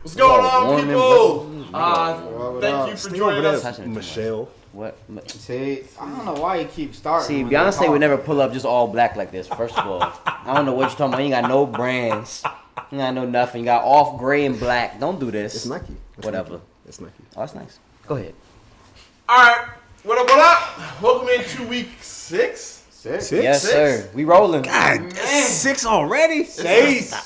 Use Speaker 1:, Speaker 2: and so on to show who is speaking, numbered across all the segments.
Speaker 1: What's going on, people? Thank you for joining us.
Speaker 2: Michelle.
Speaker 3: What?
Speaker 4: See, I don't know why you keep starting.
Speaker 3: See, Beyonce would never pull up just all black like this, first of all. I don't know what you're talking about. You ain't got no brands. You got no nothing. You got off gray and black. Don't do this.
Speaker 2: It's Nike.
Speaker 3: Whatever.
Speaker 2: It's Nike.
Speaker 3: Oh, that's nice. Go ahead.
Speaker 1: All right. What up, what up? Welcome into week 6.
Speaker 3: Yes, sir. We rolling.
Speaker 2: God,
Speaker 1: Man.
Speaker 2: 6 already?
Speaker 1: 6.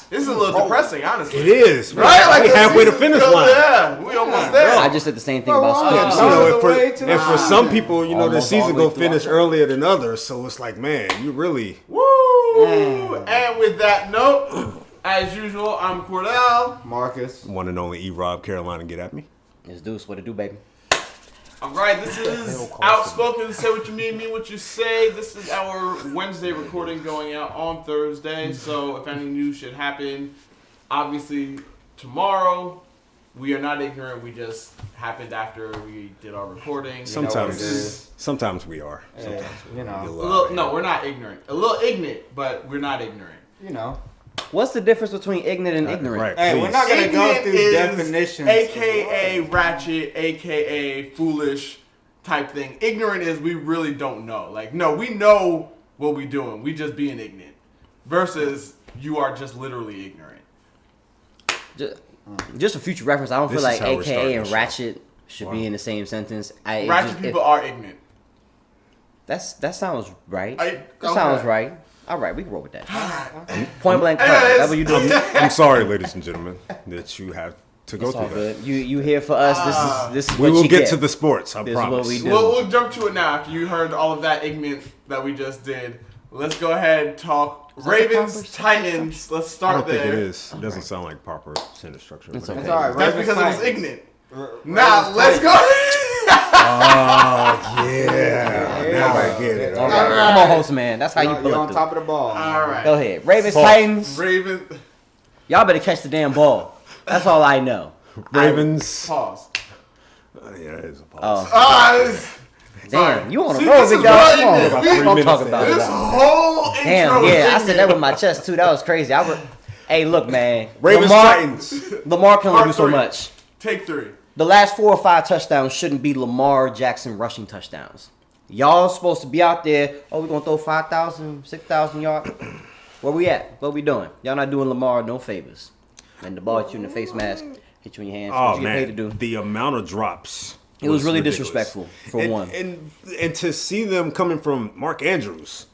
Speaker 1: This is a little depressing, honestly.
Speaker 2: It is.
Speaker 1: Right? Like
Speaker 2: we halfway to finish line.
Speaker 1: Yeah, we almost there.
Speaker 3: I just said the same thing about sports.
Speaker 2: And for some people, the
Speaker 3: Almost
Speaker 2: season
Speaker 3: all the
Speaker 2: go
Speaker 3: way through
Speaker 2: finish
Speaker 3: October.
Speaker 2: earlier than others. So it's like, man, you really.
Speaker 1: Woo! And with that note, as usual, I'm Cordell.
Speaker 4: Marqus.
Speaker 2: One and only E-Rob Carolina, get at me.
Speaker 3: It's Deuce. What it do, baby?
Speaker 1: All right, this is OutSpoken. Say what you mean what you say. This is our Wednesday recording going out on Thursday. So if any news should happen, obviously tomorrow, we are not ignorant. We just happened after we did our recording.
Speaker 2: Sometimes we are. Sometimes
Speaker 1: No, we're not ignorant. A little ignorant, but we're not ignorant.
Speaker 4: You know.
Speaker 3: What's the difference between ignorant and ignorant?
Speaker 2: Right,
Speaker 4: Hey, we're not gonna go through
Speaker 1: Ignorant
Speaker 4: definitions.
Speaker 1: AKA ratchet, AKA foolish type thing. Ignorant is we really don't know. Like, no, we know what we're doing. We just being ignorant. Versus you are just literally ignorant.
Speaker 3: Just for future reference, I don't feel
Speaker 2: This
Speaker 3: like
Speaker 2: is how we're
Speaker 3: AKA
Speaker 2: starting
Speaker 3: and
Speaker 2: the show.
Speaker 3: ratchet should be in the same sentence.
Speaker 1: Ratchet people are ignorant.
Speaker 3: That sounds right.
Speaker 1: Okay.
Speaker 3: That sounds right. All right, we can roll with that. Point blank. That's what you do.
Speaker 2: I'm sorry, ladies and gentlemen, that you have to go
Speaker 3: It's all
Speaker 2: through that.
Speaker 3: good. You here for us? This is
Speaker 2: We
Speaker 3: what
Speaker 2: will
Speaker 3: you
Speaker 2: get to the sports, I
Speaker 3: This is
Speaker 2: promise.
Speaker 3: what we do.
Speaker 1: We'll jump to it now after you heard all of that ignorant that we just did. Let's go ahead and talk Ravens, Titans. Let's
Speaker 2: I
Speaker 1: start
Speaker 2: don't
Speaker 1: there.
Speaker 2: think it is. It doesn't sound like proper sentence structure.
Speaker 3: It's
Speaker 2: but
Speaker 3: okay.
Speaker 4: It's all right.
Speaker 1: That's
Speaker 4: Ravens,
Speaker 1: because it was
Speaker 4: Titans.
Speaker 1: ignorant. Now, let's go.
Speaker 2: Oh, yeah. Now I get it.
Speaker 3: All right. Come on, host man. That's how you pull
Speaker 4: You're
Speaker 3: it
Speaker 4: on
Speaker 3: through.
Speaker 4: top of the ball.
Speaker 1: All right.
Speaker 3: Go ahead. Ravens, Titans.
Speaker 1: Ravens.
Speaker 3: Y'all better catch the damn ball. That's all I know.
Speaker 2: Ravens.
Speaker 1: Pause.
Speaker 2: Yeah, it is a pause.
Speaker 3: Damn, you on a
Speaker 1: See,
Speaker 3: roll,
Speaker 1: this
Speaker 3: big
Speaker 1: is
Speaker 3: dog.
Speaker 1: what
Speaker 3: Come on.
Speaker 1: it is.
Speaker 3: Let's talk about
Speaker 1: This
Speaker 3: it.
Speaker 1: whole intro
Speaker 3: Damn,
Speaker 1: is
Speaker 3: yeah. I
Speaker 1: ignorant.
Speaker 3: said that with my chest, too. That was crazy. Hey, look, man.
Speaker 2: Ravens, Titans.
Speaker 3: Lamar can only
Speaker 1: Part
Speaker 3: do so
Speaker 1: 3.
Speaker 3: much.
Speaker 1: Take 3.
Speaker 3: The last 4 or 5 touchdowns shouldn't be Lamar Jackson rushing touchdowns. Y'all supposed to be out there, we're going to throw 5,000, 6,000 yards. Where we at? What we doing? Y'all not doing Lamar no favors. And the ball hit you in the face mask, hit you in your hands.
Speaker 2: Oh,
Speaker 3: What you get paid to
Speaker 2: man.
Speaker 3: do?
Speaker 2: The amount of drops.
Speaker 3: It was really
Speaker 2: ridiculous.
Speaker 3: disrespectful, for one.
Speaker 2: And to see them coming from Mark Andrews,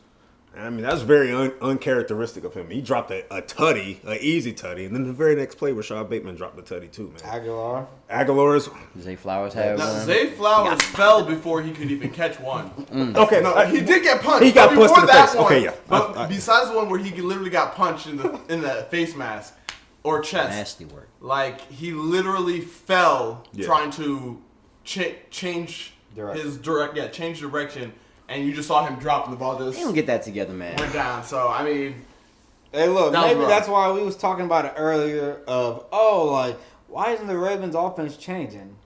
Speaker 2: I mean, that's very uncharacteristic of him. He dropped a tutty, an easy tutty, and then the very next play, Rashad Bateman dropped the tutty too, man.
Speaker 4: Aguilar's.
Speaker 3: Zay Flowers had
Speaker 1: Now,
Speaker 3: one.
Speaker 1: Zay Flowers fell before he could even catch one.
Speaker 2: Okay,
Speaker 1: No, he did get punched.
Speaker 2: He got
Speaker 1: but
Speaker 2: punched
Speaker 1: before
Speaker 2: in the
Speaker 1: that
Speaker 2: face.
Speaker 1: one,
Speaker 2: Okay, yeah.
Speaker 1: But besides the one where he literally got punched in the face mask or chest,
Speaker 3: Nasty work.
Speaker 1: like he literally fell
Speaker 2: Yeah.
Speaker 1: trying to change his change direction, and you just saw him drop and the ball just
Speaker 3: They don't get that together, man.
Speaker 1: went down. So I mean,
Speaker 4: Hey, look,
Speaker 1: That was
Speaker 4: maybe
Speaker 1: rough.
Speaker 4: that's why we was talking about it earlier of, why isn't the Ravens offense changing?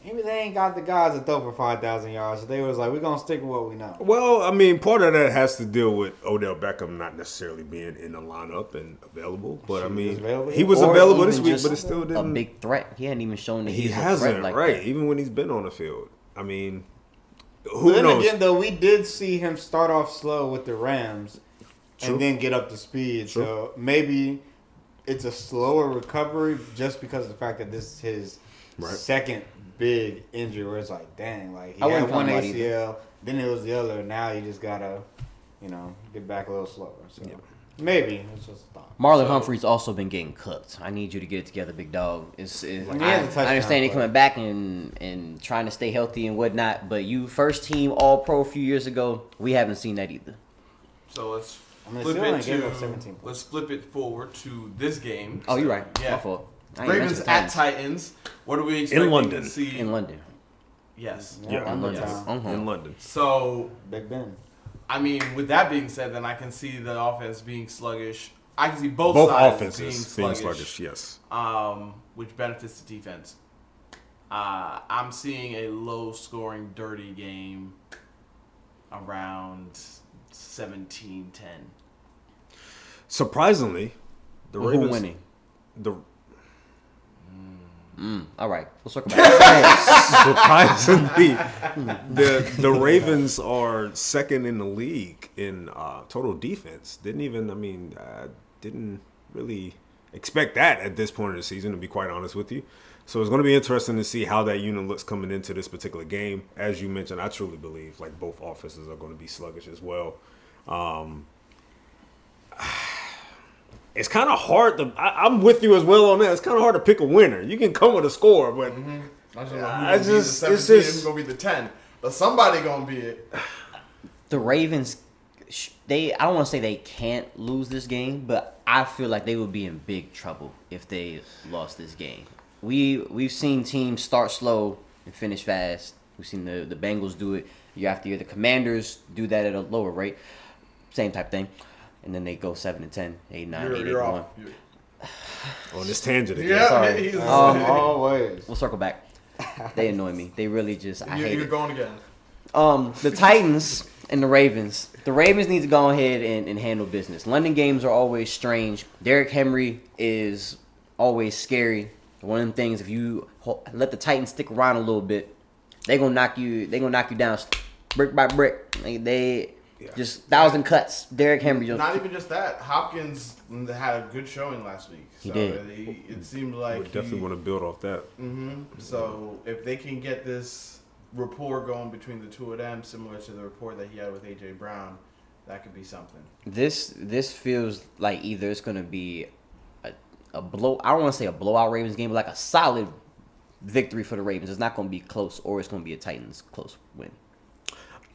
Speaker 4: Maybe they ain't got the guys that throw for 5,000 yards. So they was like, we're going to stick with what we know.
Speaker 2: Well, I mean, part of that has to deal with Odell Beckham not necessarily being in the lineup and available. But, I mean, he was
Speaker 3: Or
Speaker 2: available
Speaker 3: even
Speaker 2: this week,
Speaker 3: just
Speaker 2: but it still
Speaker 3: a
Speaker 2: didn't.
Speaker 3: big threat. He hadn't even shown that
Speaker 2: He
Speaker 3: he's a
Speaker 2: hasn't,
Speaker 3: threat like
Speaker 2: right?
Speaker 3: that.
Speaker 2: Even when he's been on the field. I mean,
Speaker 4: But
Speaker 2: who
Speaker 4: then
Speaker 2: knows?
Speaker 4: again, though, we did see him start off slow with the Rams
Speaker 2: True.
Speaker 4: and then get up to speed.
Speaker 2: True.
Speaker 4: So maybe it's a slower recovery just because of the fact that this is his second big injury where it's like, dang, like he
Speaker 3: I
Speaker 4: had
Speaker 3: wouldn't
Speaker 4: one
Speaker 3: count him out
Speaker 4: ACL, then it was the other. Now you just got to, get back a little slower. So maybe it's just a thought.
Speaker 3: Marlon Humphrey's also been getting cooked. I need you to get it together, big dog.
Speaker 4: He
Speaker 3: I
Speaker 4: has a touchdown
Speaker 3: understand he
Speaker 4: play.
Speaker 3: coming back and trying to stay healthy and whatnot, but you first team All Pro a few years ago, we haven't seen that either.
Speaker 1: so let's
Speaker 4: I mean,
Speaker 1: flip
Speaker 4: still only
Speaker 1: it
Speaker 4: gave up
Speaker 1: to
Speaker 4: 17 points.
Speaker 1: let's flip it forward to this game.
Speaker 3: Oh, you're right.
Speaker 1: Yeah.
Speaker 3: My fault. I ain't
Speaker 1: Ravens
Speaker 3: mentioned the
Speaker 1: at
Speaker 3: Titans.
Speaker 1: Titans. What are we expecting
Speaker 2: London.
Speaker 1: to see
Speaker 3: In London.
Speaker 1: Yes.
Speaker 2: Yeah,
Speaker 3: In London.
Speaker 4: Yes.
Speaker 3: Uh-huh.
Speaker 2: in London.
Speaker 1: So
Speaker 4: Big Ben.
Speaker 1: I mean, with that being said, then I can see the offense being sluggish. I can see both
Speaker 2: Both
Speaker 1: sides
Speaker 2: offenses
Speaker 1: being
Speaker 2: being
Speaker 1: sluggish,
Speaker 2: sluggish, yes.
Speaker 1: which benefits the defense. I'm seeing a low-scoring, dirty game around 17-10.
Speaker 2: Surprisingly, the
Speaker 3: Who
Speaker 2: Ravens
Speaker 3: winning?
Speaker 2: The
Speaker 3: All right, we'll circle back.
Speaker 2: Surprisingly, the Ravens are second in the league in total defense. Didn't really expect that at this point of the season, to be quite honest with you. So it's going to be interesting to see how that unit looks coming into this particular game. As you mentioned, I truly believe like both offenses are going to be sluggish as well. It's kind of hard to. I'm with you as well on that. It's kind of hard to pick a winner. You can come with a score, but
Speaker 1: It's gonna be the 10, but somebody gonna be it.
Speaker 3: The Ravens, I don't want to say they can't lose this game, but I feel like they would be in big trouble if they lost this game. We've seen teams start slow and finish fast. We've seen the Bengals do it year after year. The Commanders do that at a lower rate. Same type thing. And then they go 7-10, 8-9, 8-1.
Speaker 2: On this tangent again.
Speaker 1: Yeah,
Speaker 3: Sorry.
Speaker 4: Always.
Speaker 3: We'll circle back. They annoy me. They really just, I hate
Speaker 1: You're
Speaker 3: it.
Speaker 1: going again.
Speaker 3: The Titans and the Ravens. The Ravens need to go ahead and handle business. London games are always strange. Derrick Henry is always scary. One of the things, if you let the Titans stick around a little bit, they're gonna knock you down brick by brick. They just 1,000 cuts. Derrick Henry.
Speaker 1: Not even just that. Hopkins had a good showing last week. So
Speaker 3: He did.
Speaker 1: It seemed like
Speaker 2: We definitely want to build off that.
Speaker 1: So if they can get this rapport going between the two of them, similar to the rapport that he had with AJ Brown, that could be something.
Speaker 3: This feels like either it's gonna be a blow. I don't want to say a blowout Ravens game, but like a solid victory for the Ravens. It's not gonna be close, or it's gonna be a Titans close win.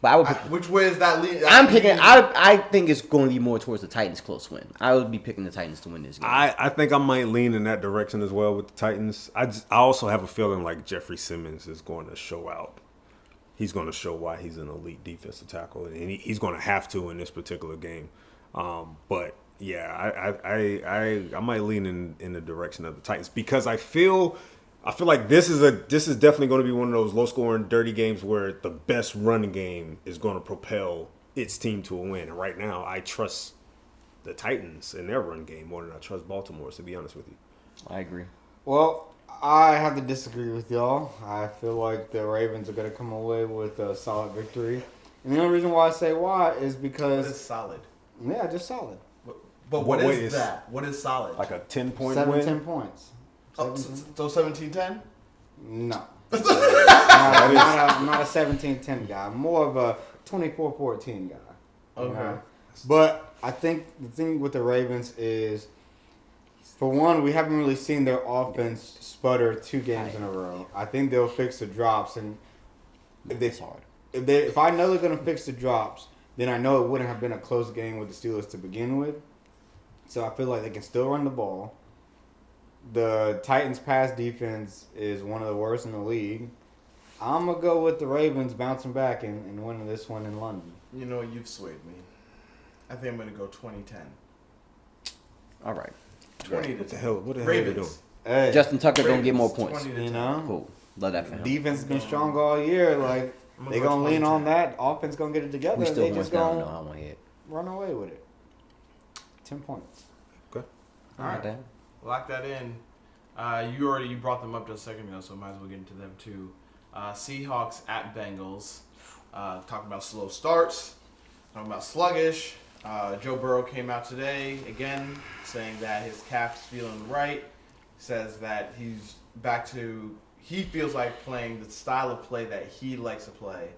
Speaker 3: But I would.
Speaker 1: Which way is that leading?
Speaker 3: I'm picking. I think it's going to be more towards the Titans close win. I would be picking the Titans to win this game.
Speaker 2: I think I might lean in that direction as well with the Titans. I also have a feeling like Jeffrey Simmons is going to show out. He's going to show why he's an elite defensive tackle, and he's going to have to in this particular game. But yeah, I might lean in the direction of the Titans because I feel like this is definitely going to be one of those low scoring, dirty games where the best running game is going to propel its team to a win. And right now, I trust the Titans in their run game more than I trust Baltimore's, to be honest with you.
Speaker 3: I agree.
Speaker 4: Well, I have to disagree with y'all. I feel like the Ravens are going to come away with a solid victory. And the only reason why I say why is because...
Speaker 1: It's solid.
Speaker 4: Yeah, just solid.
Speaker 1: But what is that? What is solid?
Speaker 2: Like a 10-point win?
Speaker 4: 10 points.
Speaker 1: So 17-10?
Speaker 4: No. I'm not a 17-10 guy. I'm more of a 24-14 guy.
Speaker 1: Okay.
Speaker 4: know? But I think the thing with the Ravens is, for one, we haven't really seen their offense sputter 2 games in a row. I think they'll fix the drops, and if I know they're gonna fix the drops, then I know it wouldn't have been a close game with the Steelers to begin with. So I feel like they can still run the ball. The Titans' pass defense is one of the worst in the league. I'm going to go with the Ravens bouncing back and winning this one in London.
Speaker 1: You know, you've swayed me. I think I'm going to go 20-10.
Speaker 3: All right.
Speaker 1: 20
Speaker 2: What the hell are we doing?
Speaker 1: Ravens.
Speaker 4: Hey,
Speaker 3: Justin Tucker
Speaker 1: Ravens,
Speaker 3: gonna get more points.
Speaker 1: 20 to
Speaker 4: you
Speaker 1: 10.
Speaker 4: know?
Speaker 3: Cool. Love that for him.
Speaker 4: Defense has been strong all year. Like,
Speaker 1: I'm
Speaker 4: they're
Speaker 1: go
Speaker 4: going to lean
Speaker 1: 20-10.
Speaker 4: on that. Offense going to get it together.
Speaker 3: We
Speaker 4: They
Speaker 3: still
Speaker 4: just
Speaker 3: went down.
Speaker 4: going
Speaker 3: No,
Speaker 4: to
Speaker 3: I want to hit.
Speaker 4: run away with it. 10 points.
Speaker 1: All right. Lock that in. You brought them up just a second ago, so might as well get into them too. Seahawks at Bengals. Talking about slow starts. Talking about sluggish. Joe Burrow came out today again saying that his calf's feeling right. Says that he's back to. He feels like playing the style of play that he likes to play,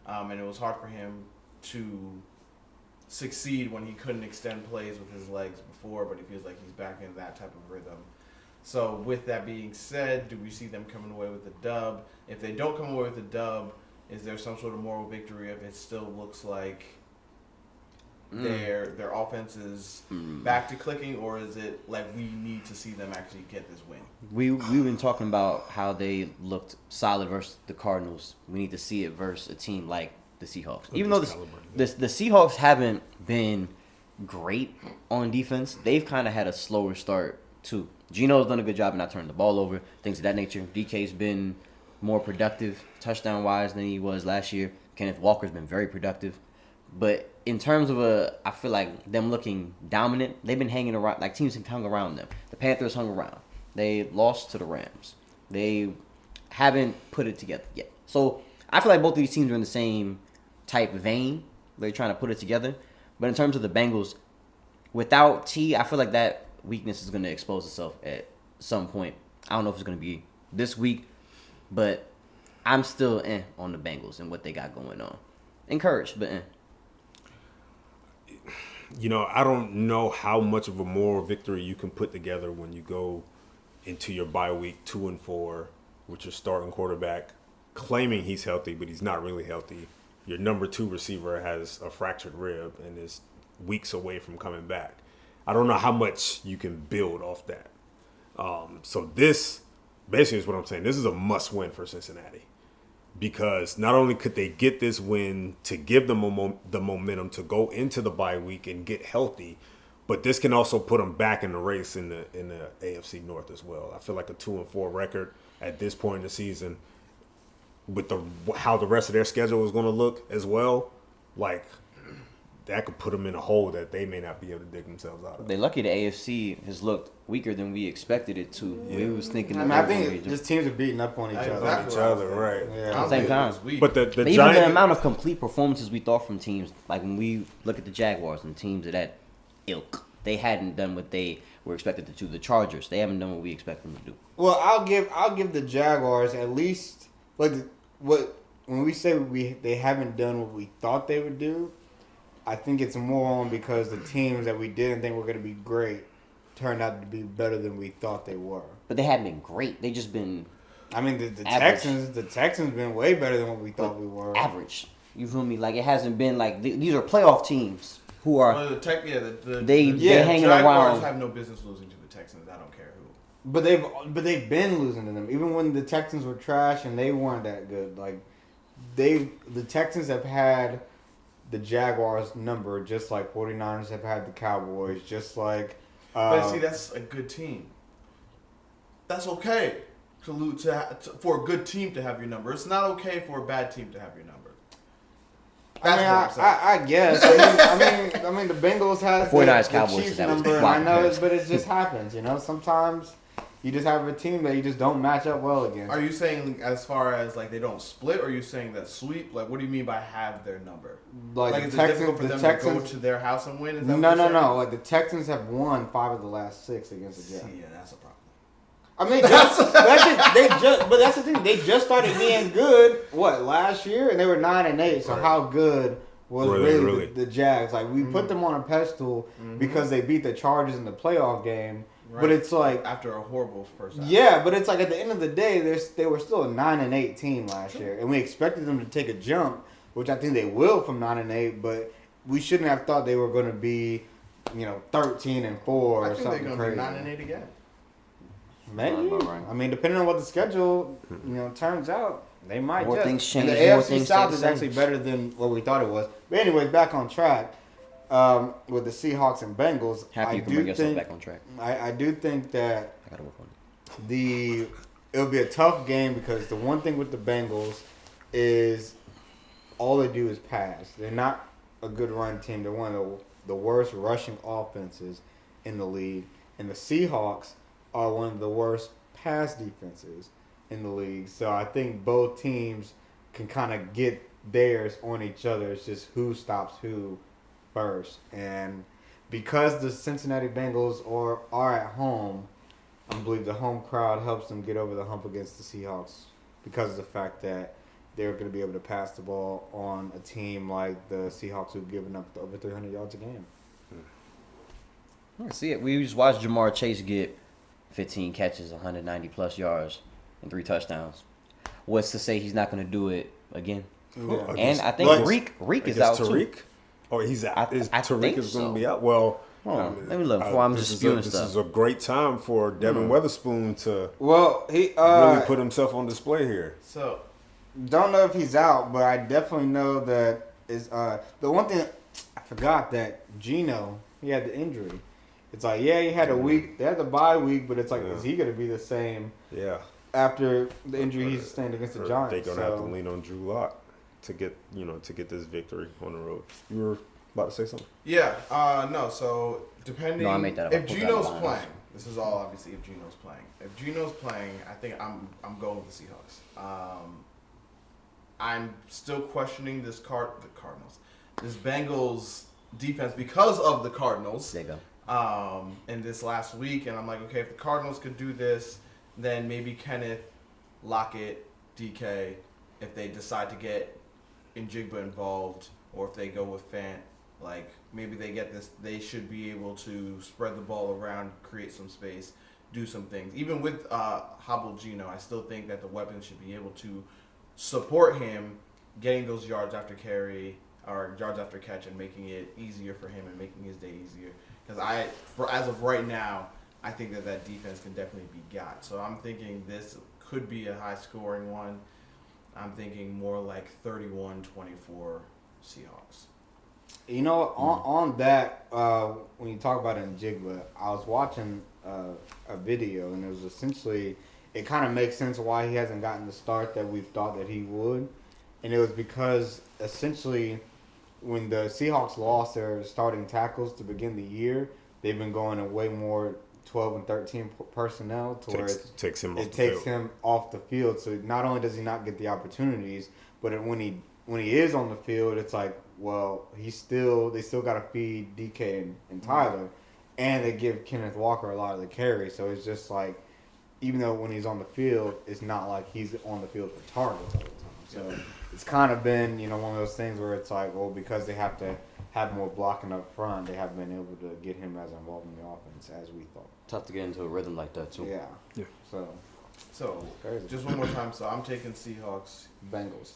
Speaker 1: and it was hard for him to succeed when he couldn't extend plays with his legs before, but he feels like he's back in that type of rhythm. So with that being said, do we see them coming away with a dub? If they don't come away with a dub, is there some sort of moral victory if it still looks like their offense is back to clicking, or is it like we need to see them actually get this win?
Speaker 3: We've been talking about how they looked solid versus the Cardinals. We need to see it versus a team like the Seahawks. Even though the Seahawks haven't been great on defense, they've kind of had a slower start too. Geno's done a good job of not turning the ball over, things of that nature. DK's been more productive touchdown-wise than he was last year. Kenneth Walker's been very productive. But in terms of I feel like them looking dominant, they've been hanging around, like teams have hung around them. The Panthers hung around. They lost to the Rams. They haven't put it together yet. So I feel like both of these teams are in the same type of vein. They're trying to put it together. But in terms of the Bengals, without T, I feel like that weakness is going to expose itself at some point. I don't know if it's going to be this week, but I'm still on the Bengals and what they got going on. Encouraged, but
Speaker 2: I don't know how much of a moral victory you can put together when you go into your bye week 2-4 with your starting quarterback claiming he's healthy, but he's not really healthy. Your number 2 receiver has a fractured rib and is weeks away from coming back. I don't know how much you can build off that. So this basically is what I'm saying. This is a must win for Cincinnati. Because not only could they get this win to give them the momentum to go into the bye week and get healthy, but this can also put them back in the race in the AFC North as well. I feel like a 2-4 record at this point in the season, with how the rest of their schedule is going to look as well, like that could put them in a hole that they may not be able to dig themselves out of.
Speaker 3: They're lucky the AFC has looked weaker than we expected it to. Yeah. We was thinking.
Speaker 4: I think just teams are beating up on each other.
Speaker 2: Right?
Speaker 3: Yeah. At the same time,
Speaker 2: but the
Speaker 3: even the amount of complete performances we thought from teams, like when we look at the Jaguars and teams of that ilk, they hadn't done what they were expected to do. The Chargers, they haven't done what we expect them to do.
Speaker 4: Well, I'll give the Jaguars at least when we say they haven't done what we thought they would do. I think it's more on because the teams that we didn't think were going to be great turned out to be better than we thought they were.
Speaker 3: But they haven't been great. They just been.
Speaker 4: I mean, the Texans been way better than what we thought we were.
Speaker 3: Average. You feel me? Like it hasn't been like these are playoff teams who are.
Speaker 1: Well,
Speaker 3: they're
Speaker 1: Jaguars
Speaker 3: hanging around.
Speaker 1: Have no business losing to the Texans. I don't care who.
Speaker 4: But they've been losing to them even when the Texans were trash and they weren't that good. Like the Texans have had the Jaguars number, just like 49ers have had the Cowboys, just like...
Speaker 1: but see, that's a good team. That's okay for a good team to have your number. It's not okay for a bad team to have your number.
Speaker 4: I guess. I mean, the Bengals had the Chiefs number, and I know but it just happens, Sometimes you just have a team that you just don't match up well against.
Speaker 1: Are you saying as far as like they don't split, or are you saying that sweep? Like, what do you mean by have their number? Like is it difficult for them to go to their house and win? Is that
Speaker 4: no. Like the Texans have won 5 of the last 6 against the Jets.
Speaker 1: Yeah, that's a problem.
Speaker 4: I mean, but that's the thing. They just started being good. Last year, and they were 9-8. So how good was really the Jags? Like we put them on a pedestal because they beat the Chargers in the playoff game. Right. But it's like
Speaker 1: after a horrible first half.
Speaker 4: Yeah, but it's like at the end of the day, they were still a 9-8 team last year, and we expected them to take a jump, which I think they will from 9-8. But we shouldn't have thought they were going to be, 13-4 or something crazy.
Speaker 1: They're going to be 9-8 again.
Speaker 4: Maybe. Right. I mean, depending on what the schedule, turns out, they might.
Speaker 3: More things change.
Speaker 4: And the AFC South is actually better than what we thought it was. But anyway, back on track. With the Seahawks and Bengals,
Speaker 3: happy you can bring yourself back on track.
Speaker 4: I do think that
Speaker 3: I gotta work on it.
Speaker 4: It'll be a tough game because the one thing with the Bengals is all they do is pass. They're not a good run team. They're one of the worst rushing offenses in the league, and the Seahawks are one of the worst pass defenses in the league. So I think both teams can kind of get theirs on each other. It's just who stops who first. And because the Cincinnati Bengals are at home, I believe the home crowd helps them get over the hump against the Seahawks because of the fact that they're going to be able to pass the ball on a team like the Seahawks who've given up over 300 yards a game.
Speaker 3: See it. We just watched Jamar Chase get 15 catches, 190-plus yards, and 3 touchdowns. What's to say he's not going to do it again?
Speaker 2: Yeah.
Speaker 3: And I think Reek is out
Speaker 2: Tariq?
Speaker 3: too.
Speaker 2: Oh, he's out.
Speaker 3: I
Speaker 2: Tariq
Speaker 3: think
Speaker 2: is going to
Speaker 3: so.
Speaker 2: be out. Well,
Speaker 3: let me look before I'm just spewing stuff.
Speaker 2: This is a great time for Devin Witherspoon to
Speaker 4: he
Speaker 2: really put himself on display here.
Speaker 1: So,
Speaker 4: don't know if he's out, but I definitely know that is the one thing I forgot that Geno, he had the injury. It's like, yeah, he had a week. They had the bye week, but it's like, is he going to be the same?
Speaker 2: Yeah.
Speaker 4: After the injury he sustained against the Giants,
Speaker 2: they're gonna have to lean on Drew Lock to get this victory on the road. You were about to say something?
Speaker 1: Yeah. No. So depending
Speaker 3: No, I made that up.
Speaker 1: if Geno's playing, This is all obviously if Geno's playing. If Geno's playing, I think I'm going with the Seahawks. I'm still questioning the Cardinals, this Bengals defense because of the Cardinals.
Speaker 3: There you go.
Speaker 1: In this last week, and I'm like, okay, if the Cardinals could do this, then maybe Kenneth, Lockett, DK, if they decide to get Njigba involved, or if they go with Fant, like maybe they get this, they should be able to spread the ball around, create some space, do some things. Even with hobbled Geno, I still think that the weapons should be able to support him getting those yards after carry or yards after catch and making it easier for him and making his day easier. Because as of right now, I think that defense can definitely be got. So I'm thinking this could be a high scoring one. I'm thinking more like 31-24 Seahawks.
Speaker 4: You know, on that, when you talk about Njigba, I was watching a video, and it was essentially, it kind of makes sense why he hasn't gotten the start that we thought that he would. And it was because, essentially, when the Seahawks lost their starting tackles to begin the year, they've been going to way more 12 and 13 personnel to where it takes him off the field. So not only does he not get the opportunities, but when he is on the field, it's like, well, they still got to feed DK and Tyler, and they give Kenneth Walker a lot of the carry. So it's just like, even though when he's on the field, it's not like he's on the field for targets all the time. So it's kind of been, one of those things where it's like, well, because they have to have more blocking up front, they haven't been able to get him as involved in the offense as we thought.
Speaker 3: Tough to get into a rhythm like that too.
Speaker 4: Yeah. So crazy.
Speaker 1: Just one more time. So I'm taking Seahawks.
Speaker 4: Bengals.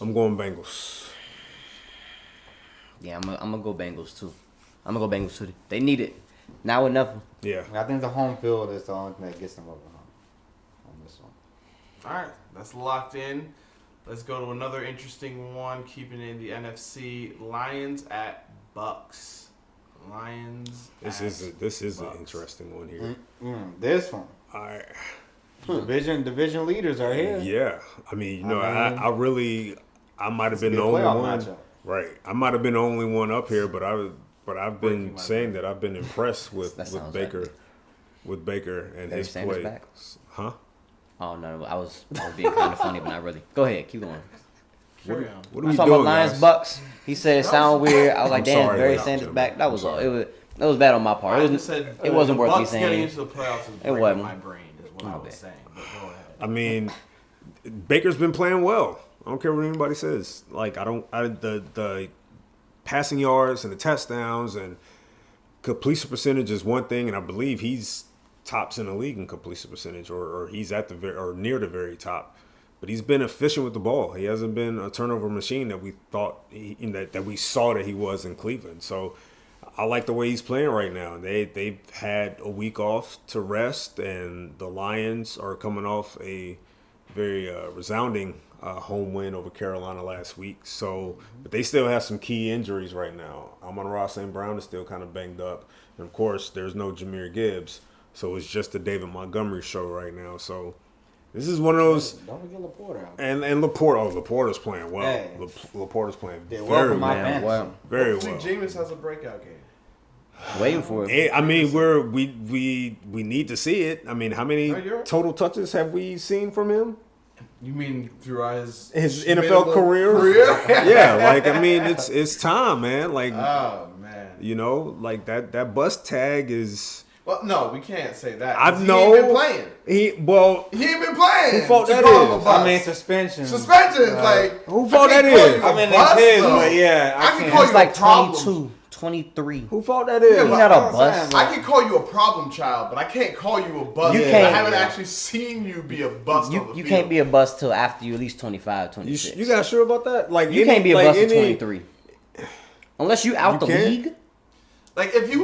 Speaker 2: I'm going Bengals.
Speaker 3: Yeah, I'm gonna go Bengals too. They need it. Now enough.
Speaker 2: Yeah.
Speaker 4: I think the home field is the only thing that gets them over on this one.
Speaker 1: All right, that's locked in. Let's go to another interesting one. Keeping in the NFC, Lions at Bucks.
Speaker 2: This is an interesting one here.
Speaker 4: This one.
Speaker 2: All right.
Speaker 4: Division leaders are here.
Speaker 2: Yeah. I mean, I might have been the only one.
Speaker 4: Matchup.
Speaker 2: Right. I might have been the only one up here, but I've been saying that I've been impressed with Baker. With Baker and his play.
Speaker 3: Back?
Speaker 2: Huh?
Speaker 3: Oh no, I was being kind of funny, but not really. Go ahead, keep going.
Speaker 1: Carry on.
Speaker 2: What are
Speaker 3: I
Speaker 2: we
Speaker 3: talking
Speaker 2: doing,
Speaker 3: about Lions
Speaker 2: guys?
Speaker 3: Bucks. He said it sounded weird. I was like, damn,
Speaker 2: sorry,
Speaker 3: Barry
Speaker 2: ladies and
Speaker 3: Sanders
Speaker 2: gentlemen.
Speaker 3: back. That was
Speaker 2: I'm
Speaker 3: all.
Speaker 2: sorry.
Speaker 3: It was bad on my part.
Speaker 1: I just said
Speaker 3: it wasn't worth me
Speaker 1: Bucks getting
Speaker 3: saying.
Speaker 1: into the playoffs is
Speaker 3: It
Speaker 1: breaking
Speaker 3: wasn't.
Speaker 1: my brain. Is what I was saying. But go ahead.
Speaker 2: I mean, Baker's been playing well. I don't care what anybody says. Like the passing yards and the touchdowns and completion percentage is one thing, and I believe he's tops in the league in completion percentage, or he's at or near the very top. But he's been efficient with the ball. He hasn't been a turnover machine that we thought that we saw that he was in Cleveland. So I like the way he's playing right now. They've had a week off to rest, and the Lions are coming off a very resounding home win over Carolina last week. So, but they still have some key injuries right now. Amon-Ra St. Brown is still kind of banged up, and of course, there's no Jahmyr Gibbs. So it's just the David Montgomery show right now. So this is one of those.
Speaker 4: Don't forget Laporte out.
Speaker 2: And Laporte. Oh, Laporte's playing well.
Speaker 4: Hey.
Speaker 2: Laporte's playing
Speaker 4: They're
Speaker 2: very
Speaker 4: welcome my
Speaker 2: well.
Speaker 4: fantasy.
Speaker 3: Well,
Speaker 2: Very
Speaker 1: Hopefully
Speaker 2: well.
Speaker 1: Jameis has a breakout game.
Speaker 3: waiting for it.
Speaker 2: I mean, we need to see it. I mean, how many total touches have we seen from him?
Speaker 1: You mean throughout
Speaker 2: His NFL career? Yeah, like I mean, it's time, man. Like,
Speaker 1: oh man,
Speaker 2: like that bust tag is.
Speaker 1: Well, no, we can't say that.
Speaker 2: He ain't
Speaker 1: been playing.
Speaker 2: He ain't been
Speaker 1: playing.
Speaker 2: Who fault
Speaker 1: to
Speaker 2: that
Speaker 1: call him a
Speaker 2: is?
Speaker 1: bust.
Speaker 4: I mean, suspension.
Speaker 2: Who fault that is?
Speaker 4: I mean, it's his, but yeah,
Speaker 1: I can
Speaker 4: can't.
Speaker 1: call
Speaker 3: It's
Speaker 1: you a
Speaker 3: like
Speaker 1: problem.
Speaker 3: 22, 23.
Speaker 2: Who fault that is?
Speaker 3: He's not a bust.
Speaker 1: I can call you a problem child, but I can't call you a bust.
Speaker 3: You
Speaker 1: I
Speaker 3: can't.
Speaker 1: haven't actually seen you be a bust on the
Speaker 3: You
Speaker 1: field.
Speaker 3: can't be a bust till after you at least 25, 26.
Speaker 2: You guys sure about that? Like
Speaker 3: You can't be a bust at 23. Unless you out the
Speaker 2: can't?
Speaker 3: league.
Speaker 1: Like if he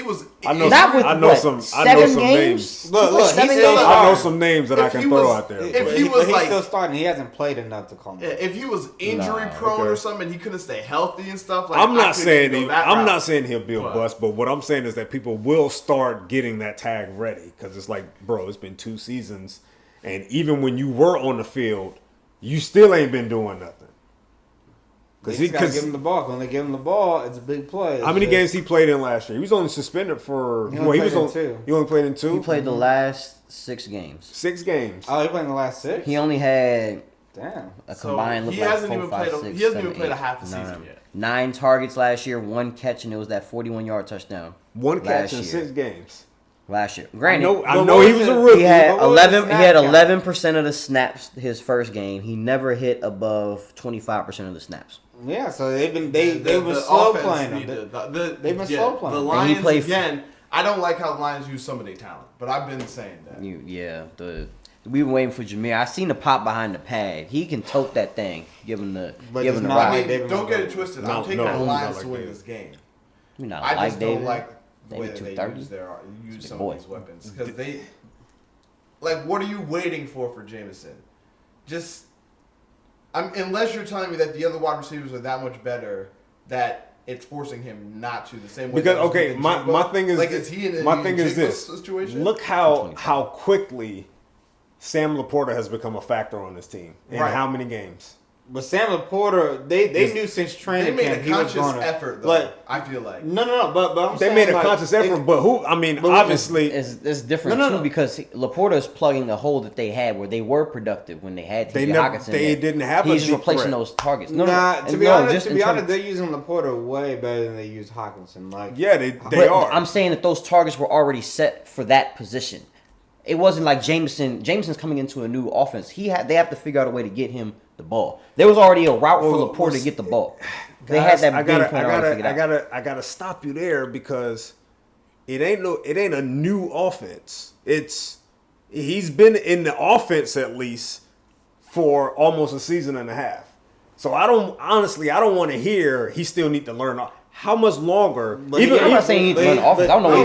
Speaker 1: was
Speaker 2: I know
Speaker 3: Not with
Speaker 2: I know
Speaker 3: what,
Speaker 2: some
Speaker 3: 7
Speaker 2: names.
Speaker 3: games?
Speaker 4: Look,
Speaker 3: Seven
Speaker 4: he's still
Speaker 3: games?
Speaker 2: I know some names that I
Speaker 1: If
Speaker 2: can
Speaker 1: he
Speaker 2: throw
Speaker 1: was-
Speaker 2: out there.
Speaker 1: if
Speaker 2: but-
Speaker 1: he was
Speaker 4: he's
Speaker 1: like-
Speaker 4: still starting. He hasn't played enough to call him.
Speaker 1: if he was injury prone
Speaker 2: okay.
Speaker 1: or something, he couldn't stay healthy and stuff. Like
Speaker 2: I'm
Speaker 1: I
Speaker 2: not
Speaker 1: could
Speaker 2: saying
Speaker 1: go that
Speaker 2: I'm
Speaker 1: route.
Speaker 2: not saying he'll be a
Speaker 1: But-
Speaker 2: bust, but what I'm saying is that people will start getting that tag ready because it's like, bro, it's been 2 seasons, and even when you were on the field, you still ain't been doing nothing.
Speaker 4: Because he got to give him the ball. When they give him the ball, it's a big play.
Speaker 2: How many games he played in last year? He was only suspended for.
Speaker 4: He only
Speaker 2: played in 2.
Speaker 3: He played the last 6 games.
Speaker 2: 6 games.
Speaker 4: Oh, he played in the last 6.
Speaker 3: He only had
Speaker 4: a
Speaker 3: combined.
Speaker 1: He hasn't even played a half a season yet.
Speaker 3: 9 targets last year, 1 catch, and it was that 41-yard touchdown.
Speaker 2: 1 catch in 6 games.
Speaker 3: Last year, granted,
Speaker 2: I know he was a rookie.
Speaker 3: He had 11. He had 11% of the snaps his first game. He never hit above 25% of the snaps.
Speaker 4: Yeah, so they've been slow playing. They've been slow playing.
Speaker 1: The Lions again. I don't like how the Lions use some of their talent, but I've been saying that.
Speaker 3: We were waiting for Jameer. I seen the pop behind the pad. He can tote that thing. Give him the
Speaker 4: ride.
Speaker 1: Don't get it twisted. I'm taking the Lions to win this game. I just don't like the way that they use some of these weapons because they what are you waiting for Jameson? Just unless you're telling me that the other wide receivers are that much better that it's forcing him not to the same way.
Speaker 2: Because my thing is this
Speaker 1: situation?
Speaker 2: Look how quickly Sam Laporta has become a factor on this team in how many games?
Speaker 4: But Sam Laporta, they knew since training camp he was going to
Speaker 1: effort. Though, I feel like
Speaker 4: no, but I'm
Speaker 2: they made a conscious effort. But who? I mean, obviously,
Speaker 3: it's different too because Laporta is plugging the hole that they had where they were productive when they had T.J. Hockenson.
Speaker 2: They didn't have.
Speaker 3: He's replacing those targets.
Speaker 4: To be honest, they're using Laporta way better than they use Hockenson.
Speaker 2: They are.
Speaker 3: I'm saying that those targets were already set for that position. It wasn't like Jameson. Jameson's coming into a new offense. They have to figure out a way to get him the ball. There was already a route for Laporta to get the ball. They had that game plan already figured out.
Speaker 2: I gotta stop you there because it ain't a new offense. He's been in the offense at least for almost a season and a half. So I don't want to hear he still need to learn. How much longer?
Speaker 3: I'm not saying he needs to learn offense. I don't know what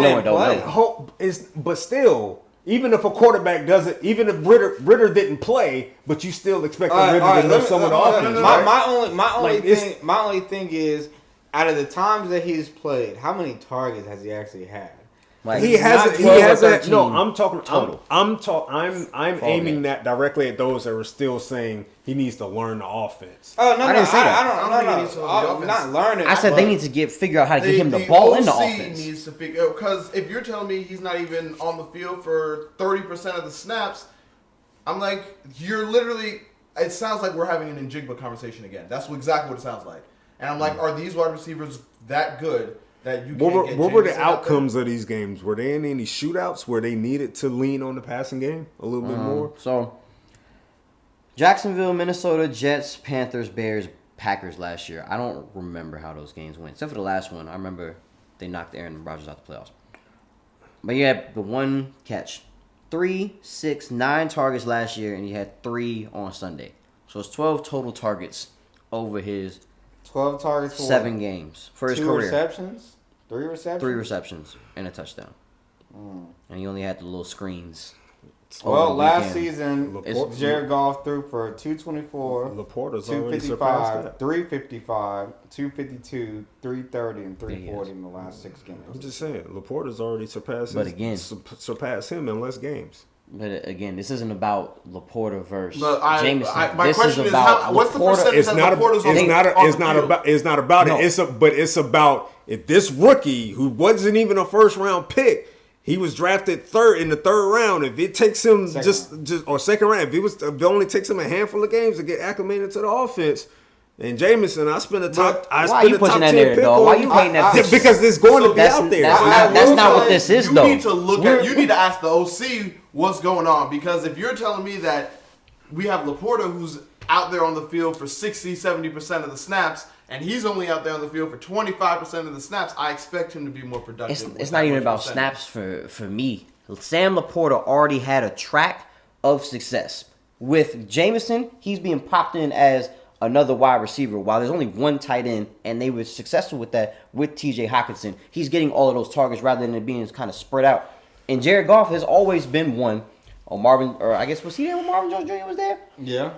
Speaker 3: he's doing though.
Speaker 2: But still. Even if a quarterback doesn't, even if Ritter didn't play, but you still expect Ritter to know some of the offense.
Speaker 4: My only thing is, out of the times that he's played, how many targets has he actually had?
Speaker 2: He hasn't. No, I'm talking
Speaker 3: total.
Speaker 2: I'm aiming that directly at those that are still saying he needs to learn the offense.
Speaker 4: Oh no,
Speaker 3: I didn't say that.
Speaker 4: I'm not learning.
Speaker 3: I said they need to figure out how to get him the ball in the offense.
Speaker 1: Needs to figure because if you're telling me he's not even on the field for 30% of the snaps, I'm like, you're literally. It sounds like we're having an Njigba conversation again. That's exactly what it sounds like. And I'm like, are these wide receivers that good?
Speaker 2: What were the outcomes of these games? Were they in any shootouts where they needed to lean on the passing game a little bit more?
Speaker 3: So, Jacksonville, Minnesota, Jets, Panthers, Bears, Packers last year. I don't remember how those games went. Except for the last one. I remember they knocked Aaron Rodgers out the playoffs. But you had the 1 catch. 3, 6, 9 targets last year, and he had 3 on Sunday. So it's 12 total targets over his
Speaker 4: 12 targets for
Speaker 3: 7 games for his career.
Speaker 4: 2 receptions? 3 receptions?
Speaker 3: 3 receptions and a touchdown. And he only had the little screens.
Speaker 4: Well, last season, Jared Goff threw for 224,
Speaker 2: Laporta's
Speaker 4: 255, 355, 252, 330, and 340 in the last 6 games.
Speaker 2: I'm just saying, Laporta's already surpassed him in less games.
Speaker 3: But again, this isn't about Laporta versus Jameson.
Speaker 1: My question is, what's the percentage that Laporta's on the field?
Speaker 2: It's not about it. But it's about if this rookie who wasn't even a first round pick, he was drafted in the third round. If it takes him second round, if it only takes him a handful of games to get acclimated to the offense. And Jameson, I spent the top 10 pick on.
Speaker 3: Why you hating that?
Speaker 2: Because it's going to be out there.
Speaker 3: That's not what this is, though.
Speaker 1: You need to ask the OC what's going on. Because if you're telling me that we have Laporta who's out there on the field for 60, 70% of the snaps, and he's only out there on the field for 25% of the snaps, I expect him to be more productive.
Speaker 3: It's not even about snaps for me. Sam Laporta already had a track of success. With Jameson, he's being popped in as another wide receiver while there's only 1 tight end, and they were successful with that with T.J. Hockenson. He's getting all of those targets rather than it being kind of spread out. And Jared Goff has always been one. I guess, was he there when Marvin Jones Jr. was there?
Speaker 4: Yeah.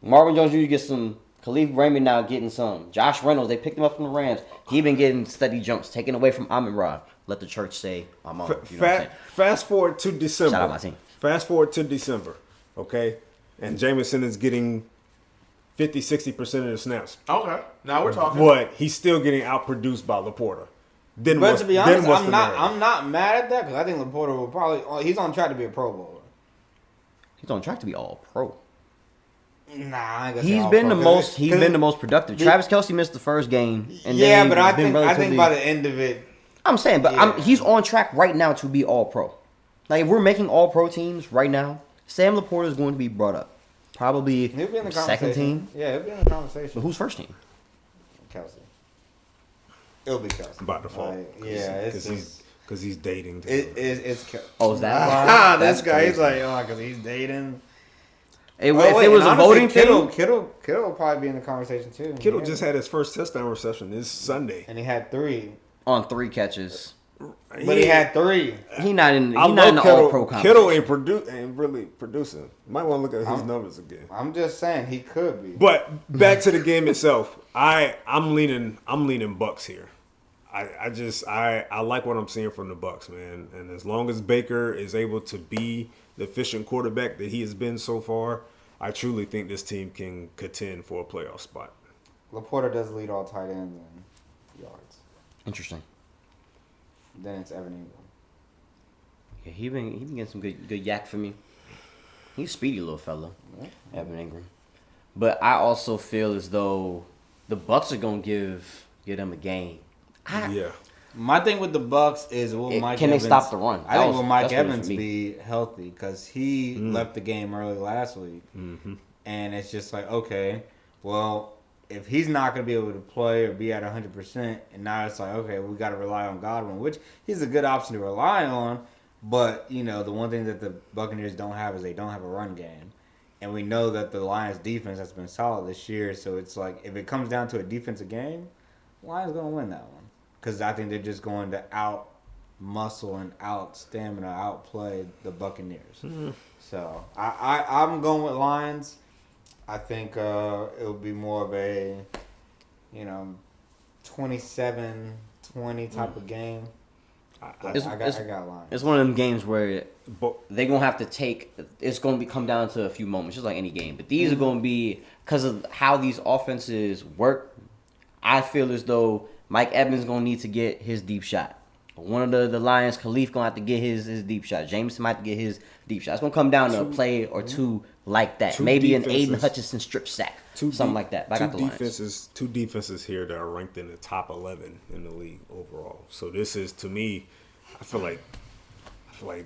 Speaker 3: Marvin Jones Jr. gets some. Khalif Raymond now getting some. Josh Reynolds, they picked him up from the Rams. He been getting steady jumps, taken away from Amon-Ra. Let the church say, I'm on.
Speaker 2: Fast forward to December.
Speaker 3: Shout out my team.
Speaker 2: Fast forward to December, okay? And Jameson is getting 50-60% of the snaps.
Speaker 1: Okay, now we're talking.
Speaker 2: But he's still getting outproduced by Laporta.
Speaker 4: But to be honest, I'm not mad at that because I think Laporta will probably. He's on track to be a Pro Bowler.
Speaker 3: He's on track to be all pro.
Speaker 4: Nah, I ain't gonna say
Speaker 3: He's
Speaker 4: all
Speaker 3: been
Speaker 4: pro,
Speaker 3: the most. He's been the most productive. Travis Kelce missed the first game, and
Speaker 4: yeah,
Speaker 3: then
Speaker 4: but I
Speaker 3: been
Speaker 4: think by the end of it,
Speaker 3: I'm saying, but
Speaker 4: yeah.
Speaker 3: he's on track right now to be all pro. Like if we're making all pro teams right now, Sam Laporta is going to be brought up. Probably
Speaker 4: he'll be in the
Speaker 3: second team.
Speaker 4: Yeah, he'll be in the conversation.
Speaker 3: But who's first team?
Speaker 4: Kelce. It'll be Kelce.
Speaker 2: By default.
Speaker 4: Yeah,
Speaker 2: because he's dating.
Speaker 4: It's Kelce.
Speaker 3: Oh, is that why?
Speaker 4: This guy,
Speaker 3: crazy.
Speaker 4: he's like, oh, because he's dating.
Speaker 3: If it was a voting
Speaker 4: Kittle,
Speaker 3: thing,
Speaker 4: Kittle will probably be in the conversation too.
Speaker 2: Kittle just had his first touchdown reception this Sunday,
Speaker 4: and he had 3
Speaker 3: on 3 catches.
Speaker 4: But he had 3.
Speaker 3: He not in. He
Speaker 2: I
Speaker 3: not in the
Speaker 2: love
Speaker 3: all pro
Speaker 2: Kittle. Kittle
Speaker 3: conversation.
Speaker 2: ain't really producing. Might want to look at his numbers again.
Speaker 4: I'm just saying he could be.
Speaker 2: But back to the game itself, I'm leaning Bucks here. I like what I'm seeing from the Bucks, man. And as long as Baker is able to be the efficient quarterback that he has been so far, I truly think this team can contend for a playoff spot.
Speaker 4: Laporta does lead all tight ends in yards.
Speaker 3: Interesting.
Speaker 4: Then it's Evan Ingram.
Speaker 3: Yeah, he been getting some good yak for me. He's a speedy little fella,
Speaker 4: Yeah.
Speaker 3: Evan Ingram. But I also feel as though the Bucks are gonna give them a game.
Speaker 2: Yeah.
Speaker 4: My thing with the Bucks is
Speaker 3: Can they stop the run?
Speaker 4: I think will Mike
Speaker 3: that's what it is
Speaker 4: Evans
Speaker 3: for me.
Speaker 4: be healthy because he left the game early last week, and it's just like okay, well if he's not going to be able to play or be at 100%, and now it's like okay, we got to rely on Godwin, which he's a good option to rely on, but you know the one thing that the Buccaneers don't have is they don't have a run game, and we know that the Lions defense has been solid this year, so it's like if it comes down to a defensive game, Lions going to win that one. Because I think they're just going to out-muscle and out-stamina, outplay the Buccaneers. So, I'm going with Lions. I think it'll be more of a, 27-20 type of game. I got Lions.
Speaker 3: It's one of them games where they're going to have to it's going to come down to a few moments, just like any game. But these are going to be, because of how these offenses work, I feel as though Mike Evans gonna need to get his deep shot. One of the Lions, Khalif gonna have to get his deep shot. Jameson might have to get his deep shot. It's gonna come down to a play or two like that. Maybe an Aiden Hutchinson strip sack, something like that. But I got the Lions.
Speaker 2: Two defenses here that are ranked in the top 11 in the league overall. So this is, to me, I feel like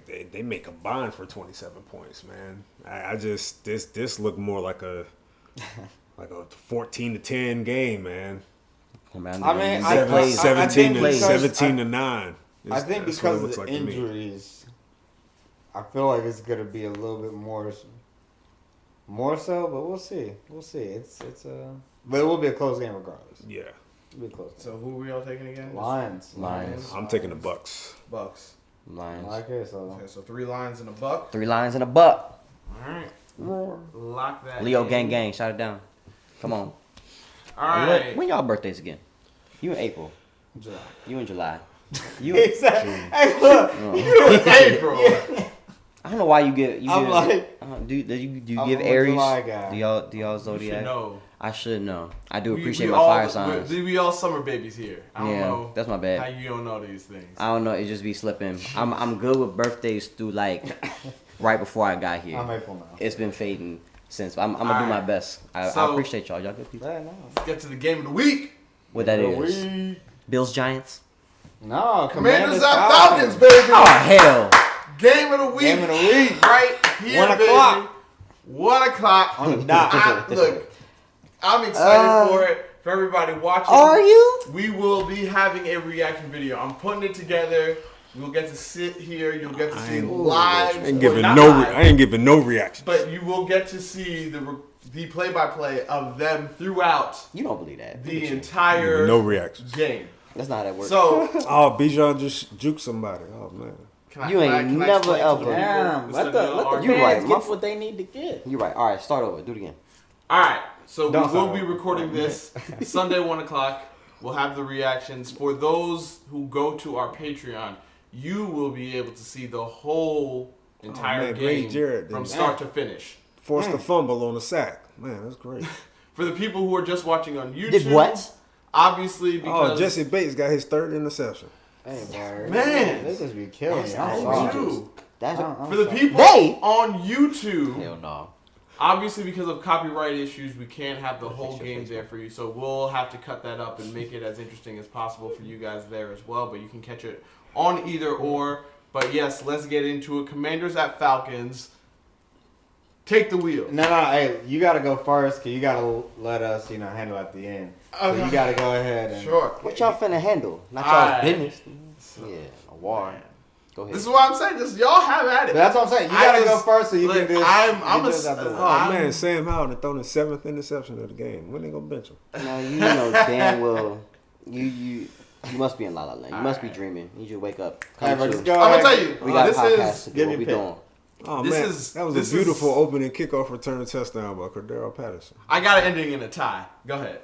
Speaker 2: they may combine for 27 points, man. I just this looked more like a 14-10 game, man.
Speaker 3: I mean,
Speaker 2: 17 to 9.
Speaker 4: I think because of the injuries, I feel like it's gonna be a little bit more so, but we'll see. But it will be a close game regardless.
Speaker 2: Yeah,
Speaker 4: it'll be a close game.
Speaker 1: So who are we all taking again?
Speaker 4: Lions.
Speaker 2: I'm taking the Bucks.
Speaker 3: Lions.
Speaker 4: Okay, so
Speaker 1: 3 Lions and a Buck.
Speaker 3: 3 Lions and a Buck.
Speaker 1: All right.
Speaker 3: Roar.
Speaker 1: Lock that.
Speaker 3: Leo gang, shout it down. Come on.
Speaker 1: All right.
Speaker 3: When y'all birthdays again? You in April.
Speaker 4: July.
Speaker 3: You in July. You
Speaker 4: exactly. Hey, look. You in April.
Speaker 3: I don't know why you get.
Speaker 4: I'm like.
Speaker 3: Do you give Aries?
Speaker 4: July guy.
Speaker 3: Do y'all zodiac?
Speaker 1: No.
Speaker 3: I should know. I do appreciate
Speaker 1: we
Speaker 3: my
Speaker 1: all,
Speaker 3: fire signs.
Speaker 1: We all summer babies here. I don't know.
Speaker 3: That's my bad.
Speaker 1: How you don't know these things?
Speaker 3: I don't know. It just be slipping. I'm good with birthdays through like right before I got here.
Speaker 4: I'm April now.
Speaker 3: It's been fading since. I'm gonna do my best. I appreciate y'all. Y'all good people.
Speaker 4: Yeah, no.
Speaker 1: Let's get to the game of the week.
Speaker 3: What that is? Bills Giants.
Speaker 4: No,
Speaker 1: Commanders at Falcons, baby.
Speaker 3: Oh hell.
Speaker 1: Game of the week.
Speaker 4: Game of the week.
Speaker 1: Right here,
Speaker 4: 1 o'clock.
Speaker 1: baby. 1 o'clock
Speaker 4: on the dot.
Speaker 1: Look, I'm excited for it. For everybody watching.
Speaker 3: Are you?
Speaker 1: We will be having a reaction video. I'm putting it together. You'll get to sit here. You'll get to see live.
Speaker 2: I ain't giving no reaction.
Speaker 1: But you will get to see the play-by-play of them throughout.
Speaker 3: You don't believe that.
Speaker 1: The entire
Speaker 2: no reaction
Speaker 1: game.
Speaker 3: That's not how that works.
Speaker 1: So,
Speaker 2: Bijan just juked somebody. Oh man.
Speaker 3: You ain't never ever.
Speaker 4: Damn, let the
Speaker 3: You're right.
Speaker 4: get what they need to get.
Speaker 3: You're right. All right, start over. Do it again.
Speaker 1: All right. So we will be recording this Sunday 1 o'clock. We'll have the reactions. For those who go to our Patreon, you will be able to see the whole entire game
Speaker 2: Jared,
Speaker 1: from start to finish.
Speaker 2: Forced a fumble on a sack. Man, that's great.
Speaker 1: For the people who are just watching on YouTube.
Speaker 3: Did what?
Speaker 1: Obviously, because...
Speaker 2: Jesse Bates got his third interception.
Speaker 4: Hey, bro.
Speaker 1: Man.
Speaker 4: They just be killing me.
Speaker 3: That's
Speaker 4: I'm
Speaker 3: outrageous.
Speaker 4: sorry.
Speaker 1: For the people on YouTube...
Speaker 3: Hell no.
Speaker 1: Obviously, because of copyright issues, we can't have the whole game there for you. So we'll have to cut that up and make it as interesting as possible for you guys there as well. But you can catch it on either or. But yes, let's get into it. Commanders at Falcons. Take the wheel.
Speaker 4: No, hey, you got to go first because you got to let us, handle at the end. Okay. So you got to go ahead and...
Speaker 1: Sure.
Speaker 3: What y'all finna handle? Not y'all's business. Yeah, a war. Go ahead.
Speaker 1: This is what I'm saying. Just y'all have at it.
Speaker 4: But that's what I'm saying. You got to go first so you can do
Speaker 2: man, Sam Howell had thrown his 7th interception of the game. When they going to bench him?
Speaker 3: Now, you know damn well you must be in La La Land. You must be dreaming. You should wake up.
Speaker 1: I'm going to tell you.
Speaker 3: We got
Speaker 1: this
Speaker 3: podcasts
Speaker 1: is...
Speaker 3: to do. What we doing?
Speaker 2: Oh, man. That was a beautiful opening kickoff return touchdown by Cordell Patterson.
Speaker 1: I got it ending in a tie. Go ahead.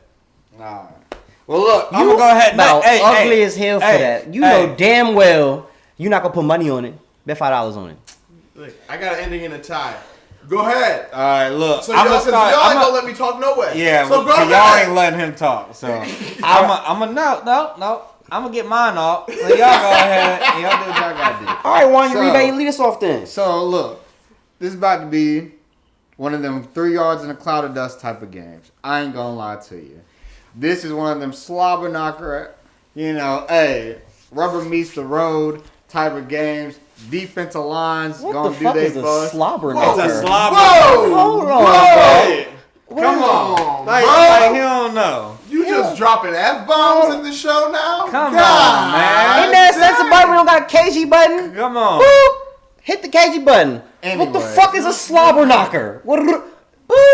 Speaker 4: All right. Well, look,
Speaker 3: I'm going to go ahead. No, ugly as hell for that. You know damn well you're not going to put money on it. Bet $5 on it.
Speaker 1: Look, I got it ending in a tie. Go ahead.
Speaker 4: All right, look.
Speaker 1: So y'all ain't gonna let me talk no way.
Speaker 4: Yeah,
Speaker 1: so
Speaker 4: y'all ain't letting him talk. So no. I'm gonna get mine off. So y'all go ahead and y'all do what y'all gotta do.
Speaker 3: All right, why don't you lead us off then?
Speaker 4: So look, this is about to be one of them 3 yards in a cloud of dust type of games. I ain't gonna lie to you. This is one of them slobber knocker, rubber meets the road type of games. Defensive lines gonna do their bust.
Speaker 3: Slobber
Speaker 4: knocker? It's a slobber.
Speaker 3: Whoa! Hold on, bro.
Speaker 4: Come on, like he don't know.
Speaker 1: You just dropping F-bombs in the show now?
Speaker 4: Come on, man.
Speaker 3: Ain't that sense about we don't got a KG button?
Speaker 4: Come on.
Speaker 3: Boop. Hit the KG button.
Speaker 4: Anyway.
Speaker 3: What the fuck is a slobber knocker? What? Boop.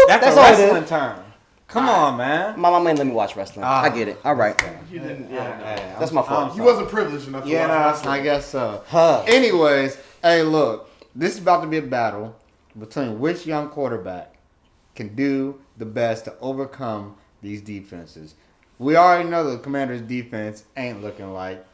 Speaker 4: That's a wrestling term. Come on, man.
Speaker 3: My mama ain't let me watch wrestling. I get it. All right.
Speaker 1: You didn't.
Speaker 3: That's my fault.
Speaker 1: You wasn't privileged enough to watch wrestling.
Speaker 4: I guess so. Anyways, hey, look. This is about to be a battle between which young quarterback can do the best to overcome these defenses. We already know the Commanders' defense ain't looking like,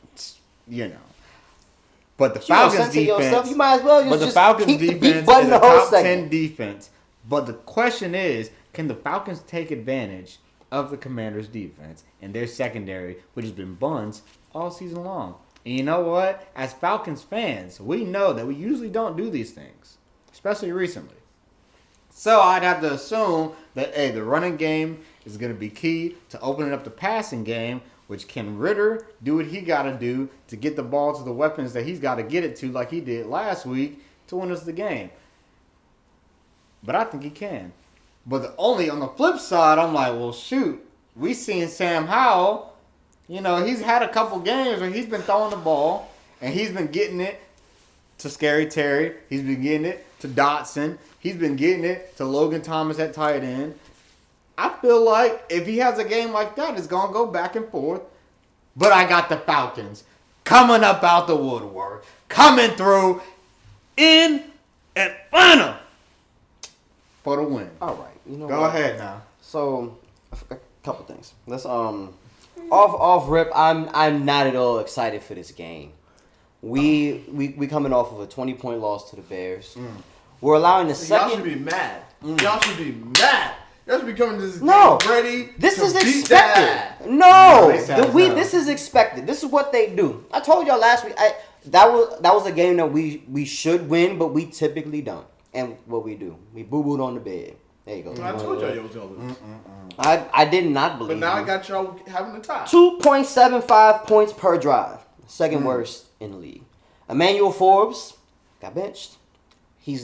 Speaker 4: But the Falcons' defense,
Speaker 3: you might as well
Speaker 4: but the
Speaker 3: just
Speaker 4: Falcons'
Speaker 3: keep
Speaker 4: defense
Speaker 3: the beat
Speaker 4: is
Speaker 3: button
Speaker 4: a
Speaker 3: the whole
Speaker 4: top
Speaker 3: segment.
Speaker 4: 10 defense. But the question is, can the Falcons take advantage of the Commanders' defense and their secondary, which has been buns all season long? And you know what? As Falcons fans, we know that we usually don't do these things, especially recently. So I'd have to assume that, the running game is going to be key to opening up the passing game, which can Ritter do what he got to do to get the ball to the weapons that he's got to get it to like he did last week to win us the game. But I think he can. But on the flip side, I'm like, well, shoot. We seen Sam Howell. He's had a couple games where he's been throwing the ball, and he's been getting it to Scary Terry. He's been getting it to Dotson. He's been getting it to Logan Thomas at tight end. I feel like if he has a game like that, it's going to go back and forth. But I got the Falcons coming up out the woodwork, coming through in Atlanta for the win.
Speaker 3: All right.
Speaker 4: Go ahead now.
Speaker 3: So, a couple things. Let's off rip. I'm not at all excited for this game. We coming off of a 20-point loss to the Bears. We're allowing the second.
Speaker 1: Y'all should be mad. Y'all should be mad. Y'all should be coming to this game ready.
Speaker 3: This
Speaker 1: to
Speaker 3: is
Speaker 1: beat
Speaker 3: expected. This is expected. This is what they do. I told y'all last week. That was a game that we should win, but we typically don't. And what we do, we boo-booed on the bed. There you go.
Speaker 1: I told y'all was gonna lose.
Speaker 3: I did not believe.
Speaker 1: But now I got y'all having a tie.
Speaker 3: 2.75 points per drive. Second worst in the league. Emmanuel Forbes got benched. He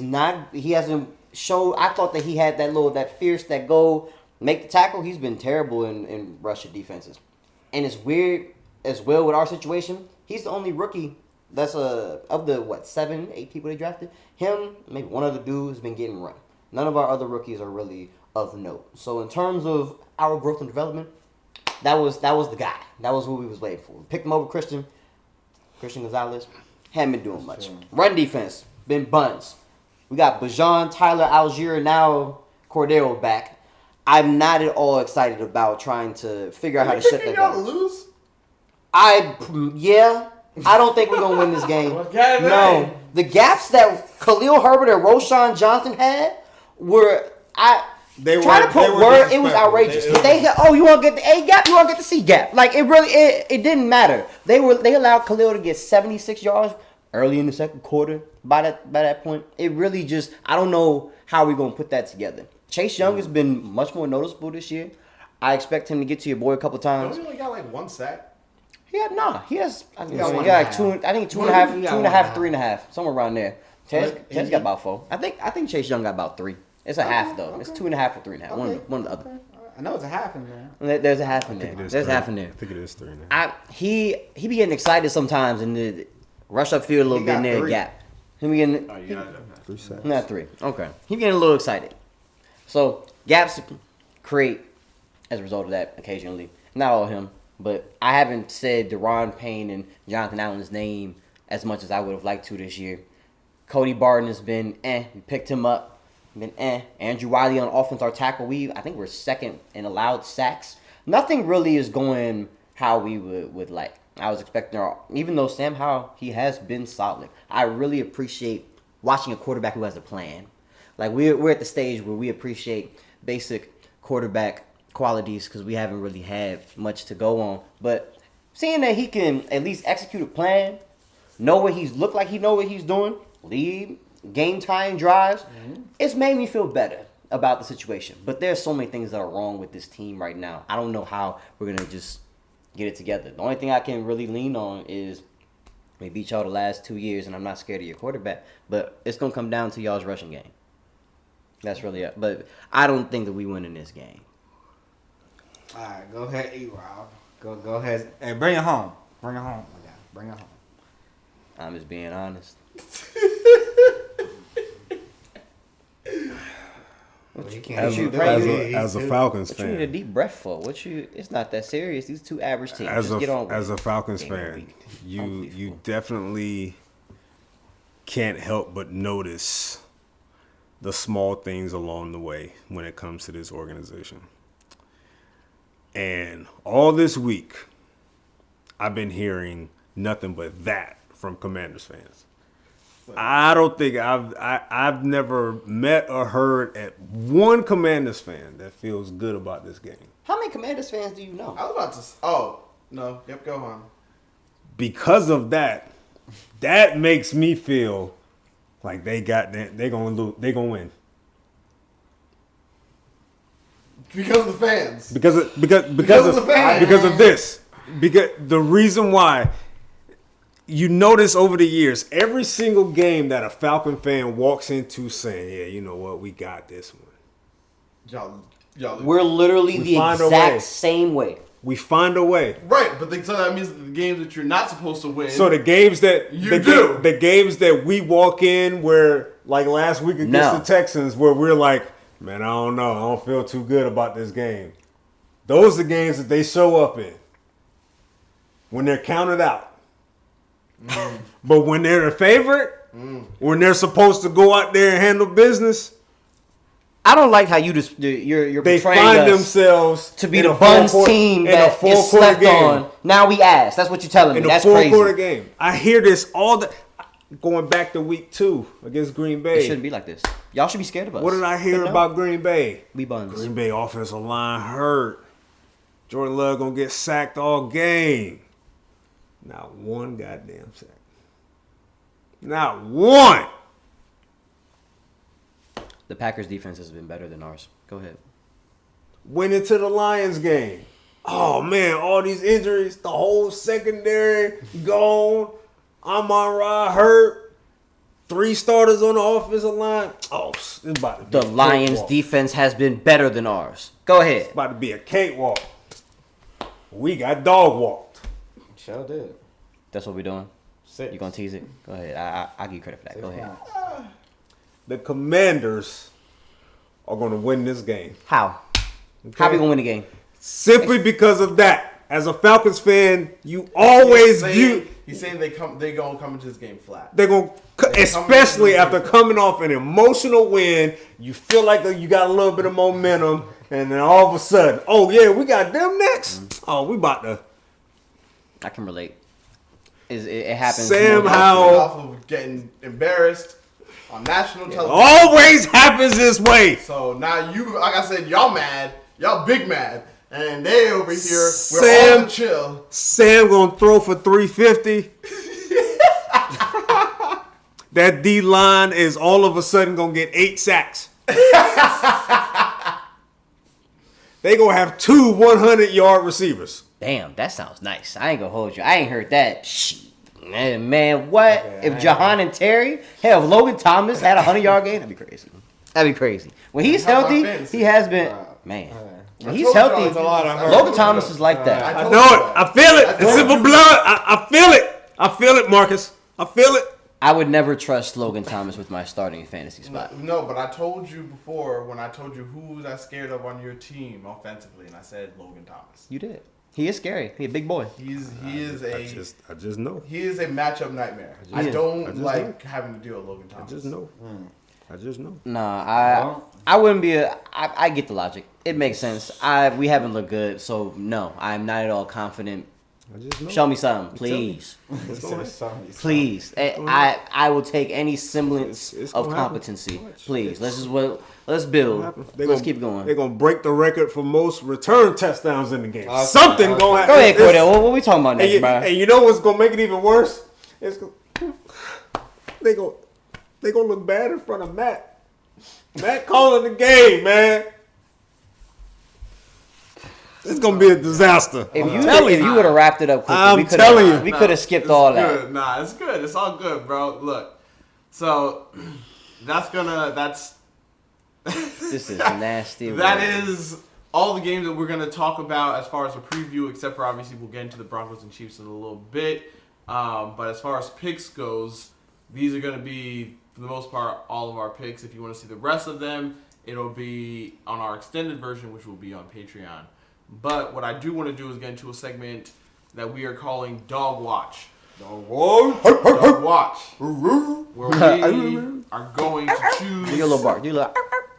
Speaker 3: hasn't showed. I thought that he had that fierce, that goal, make the tackle. He's been terrible in Russia defenses. And it's weird as well with our situation. He's the only rookie that's of the 7, 8 people they drafted. Him, maybe one other dude has been getting run. None of our other rookies are really of note. So in terms of our growth and development, that was the guy. That was who we was waiting for. We picked him over Christian Gonzalez. Hadn't been doing much. Run defense, been buns. We got Bajan, Tyler, Algier, now Cordell back. I'm not at all excited about trying to figure out how to shut that down.
Speaker 1: Y'all lose?
Speaker 3: I don't think we're gonna win this game. No, the gaps that Khalil Herbert and Roshan Johnson had were Trying to put word, it was outrageous. They said, "Oh, you want to get the A gap? You want to get the C gap?" Like it didn't matter. They allowed Khalil to get 76 yards early in the second quarter. By that point, it really just I don't know how we're gonna put that together. Chase Young has been much more noticeable this year. I expect him to get to your boy a couple times.
Speaker 1: He only got like 1 sack.
Speaker 3: He has. I think
Speaker 4: got
Speaker 3: he
Speaker 4: one
Speaker 3: got
Speaker 4: and
Speaker 3: like
Speaker 4: a
Speaker 3: two.
Speaker 4: half.
Speaker 3: I think 2.5,
Speaker 4: He got
Speaker 3: 2.5, 3.5, somewhere around there. Ted's got
Speaker 4: he-
Speaker 3: about 4. I think Chase Young got about 3. It's a half though. It's 2.5 or 3.5. One or the other.
Speaker 4: I know it's a half in there.
Speaker 3: There's a half in there. There's half in there.
Speaker 2: I think it is 3.5.
Speaker 3: He be getting excited sometimes and the rush up field a little
Speaker 4: He
Speaker 3: bit in
Speaker 4: got
Speaker 3: there
Speaker 4: 3.
Speaker 3: gap. He be getting
Speaker 2: 3 sacks.
Speaker 3: not 3. Okay. He be getting a little excited. So gaps create as a result of that occasionally. Not all of him, but I haven't said Deron Payne and Jonathan Allen's name as much as I would have liked to this year. Cody Barton has been We picked him up. Been Andrew Wiley on offense, our tackle. I think we're second in allowed sacks. Nothing really is going how we would like. I was expecting even though Sam Howell, he has been solid. I really appreciate watching a quarterback who has a plan. Like we're at the stage where we appreciate basic quarterback qualities because we haven't really had much to go on. But seeing that he can at least execute a plan, know what he's look like, he know what he's doing, lead game time drives, it's made me feel better about the situation. But there's so many things that are wrong with this team right now. I don't know how we're gonna just get it together. The only thing I can really lean on is we beat y'all the last 2 years, and I'm not scared of your quarterback. But it's gonna come down to y'all's rushing game. That's really it. But I don't think that we win in this game.
Speaker 4: All right, go ahead, E-Rob. Go ahead. Hey, bring it home. Bring it home, my guy. Bring it home.
Speaker 3: I'm just being honest.
Speaker 4: Well, you
Speaker 3: As
Speaker 4: can't
Speaker 2: As a Falcons
Speaker 3: What you need a
Speaker 2: fan,
Speaker 3: deep breath for? It's not that serious. These two average teams. Just get on with
Speaker 2: as
Speaker 3: it.
Speaker 2: a Falcons
Speaker 3: Game of the
Speaker 2: fan,
Speaker 3: week.
Speaker 2: you definitely can't help but notice the small things along the way when it comes to this organization. And all this week, I've been hearing nothing but that from Commanders fans. I don't think I've never met or heard at one Commanders fan that feels good about this game.
Speaker 3: How many Commanders fans do you know?
Speaker 1: I was about to. Oh no. Yep. Go on.
Speaker 2: Because of that, that makes me feel like they're gonna lose. They're gonna win.
Speaker 1: Because of the fans.
Speaker 2: Because of
Speaker 1: the fans.
Speaker 2: Because of this. Because the reason why, you notice over the years, every single game that a Falcon fan walks into saying, "Yeah, you know what, we got this one."
Speaker 1: Y'all.
Speaker 3: We're literally the
Speaker 2: find a way.
Speaker 3: exact same way.
Speaker 2: We find a way.
Speaker 1: Right, but so that means the games that you're not supposed to win.
Speaker 2: So the games that
Speaker 1: do.
Speaker 2: The games that we walk in where, like last week against the Texans, where we're like, man, I don't know, I don't feel too good about this game. Those are the games that they show up in when they're counted out. But when they're the favorite, when they're supposed to go out there and handle business,
Speaker 3: I don't like how you're
Speaker 2: they
Speaker 3: portraying
Speaker 2: find
Speaker 3: us
Speaker 2: themselves
Speaker 3: to be
Speaker 2: in
Speaker 3: the
Speaker 2: a
Speaker 3: Buns
Speaker 2: four-quarter-
Speaker 3: team
Speaker 2: in a
Speaker 3: that is
Speaker 2: four-quarter
Speaker 3: slept
Speaker 2: game.
Speaker 3: on. Now we ass. That's what you're telling me.
Speaker 2: In a
Speaker 3: That's crazy.
Speaker 2: four-quarter game. I hear this all the going back to week 2 against Green
Speaker 3: It
Speaker 2: Bay.
Speaker 3: shouldn't be like this. Y'all should be scared of us.
Speaker 2: What did I hear
Speaker 3: But no,
Speaker 2: about Green Bay?
Speaker 3: We Buns.
Speaker 2: Green Bay offensive line hurt. Jordan Love gonna get sacked all game. Not one goddamn sack. Not one.
Speaker 3: The Packers defense has been better than ours. Go ahead.
Speaker 2: Went into the Lions game. Oh man, all these injuries, the whole secondary gone. Amon-Ra hurt. 3 starters on the offensive line. Oh, it's about to be
Speaker 3: The
Speaker 2: a
Speaker 3: Lions
Speaker 2: cakewalk.
Speaker 3: defense has been better than ours. Go ahead.
Speaker 2: It's about to be a cakewalk. We got dog walked.
Speaker 4: Sure did.
Speaker 3: That's what we're doing.
Speaker 4: 6.
Speaker 3: You gonna tease it? Go ahead. I'll give you credit for that. Go ahead.
Speaker 2: The Commanders are going to win this game.
Speaker 3: How? How we gonna win the game?
Speaker 2: Simply because of that. As a Falcons fan, you always view
Speaker 1: He's saying they gonna come into this game flat.
Speaker 2: they're going to, especially after coming off an emotional win, you feel like you got a little bit of momentum, and then all of a sudden, oh yeah, we got them next. Oh, we about to.
Speaker 3: I can relate. It happens.
Speaker 2: Sam
Speaker 3: more than-
Speaker 2: Howell.
Speaker 1: Off of getting embarrassed. on national television.
Speaker 2: Always happens this way.
Speaker 1: So now you, like I said, y'all mad. Y'all big mad. And they over here, we're all chill.
Speaker 2: Sam gonna throw for 350. That D line is all of a sudden gonna get 8 sacks. They gonna have 2 100-yard receivers.
Speaker 3: Damn, that sounds nice. I ain't gonna hold you. I ain't heard that. Shit. Man, what? Okay, if Jahan and Terry, hell, if Logan Thomas had a 100-yard game, that'd be crazy. That'd be crazy. When he's healthy, he has been. Man. When he's healthy, Logan Thomas is like that.
Speaker 2: I know it. I feel it. It's in my blood. I feel it. I feel it, Marcus. I feel it.
Speaker 3: I would never trust Logan Thomas with my starting fantasy spot.
Speaker 1: No, but I told you before when I told you who was I scared of on your team offensively, and I said Logan Thomas.
Speaker 3: You did. He is scary. He's a big boy.
Speaker 1: He is a.
Speaker 2: I just know.
Speaker 1: He is a matchup nightmare. I don't like having to deal with Logan Thomas.
Speaker 2: I just know. I just know.
Speaker 3: Nah, I wouldn't be I get the logic. It makes sense. We haven't looked good, so no, I'm not at all confident. Show me something, please. Please. I will take any semblance of competency. Please. Let's build. Let's keep going.
Speaker 2: They're going to break the record for most return touchdowns in the game. Something going to happen.
Speaker 3: Go ahead, Cordell. What are we talking about next, bro?
Speaker 2: And you know what's going to make it even worse? They going to look bad in front of Matt. Matt calling the game, man. It's gonna be a disaster.
Speaker 3: If you would have wrapped it up quickly, we could have skipped all that.
Speaker 1: Nah, it's good. It's all good, bro. Look, so that's
Speaker 3: this is nasty.
Speaker 1: That is all the games that we're gonna talk about as far as a preview, except for obviously we'll get into the Broncos and Chiefs in a little bit. But as far as picks goes, these are gonna be for the most part all of our picks. If you want to see the rest of them, it'll be on our extended version, which will be on Patreon. But what I do want to do is get into a segment that we are calling Dog Watch. Dog Watch. Where we are going to choose
Speaker 3: do your little bark.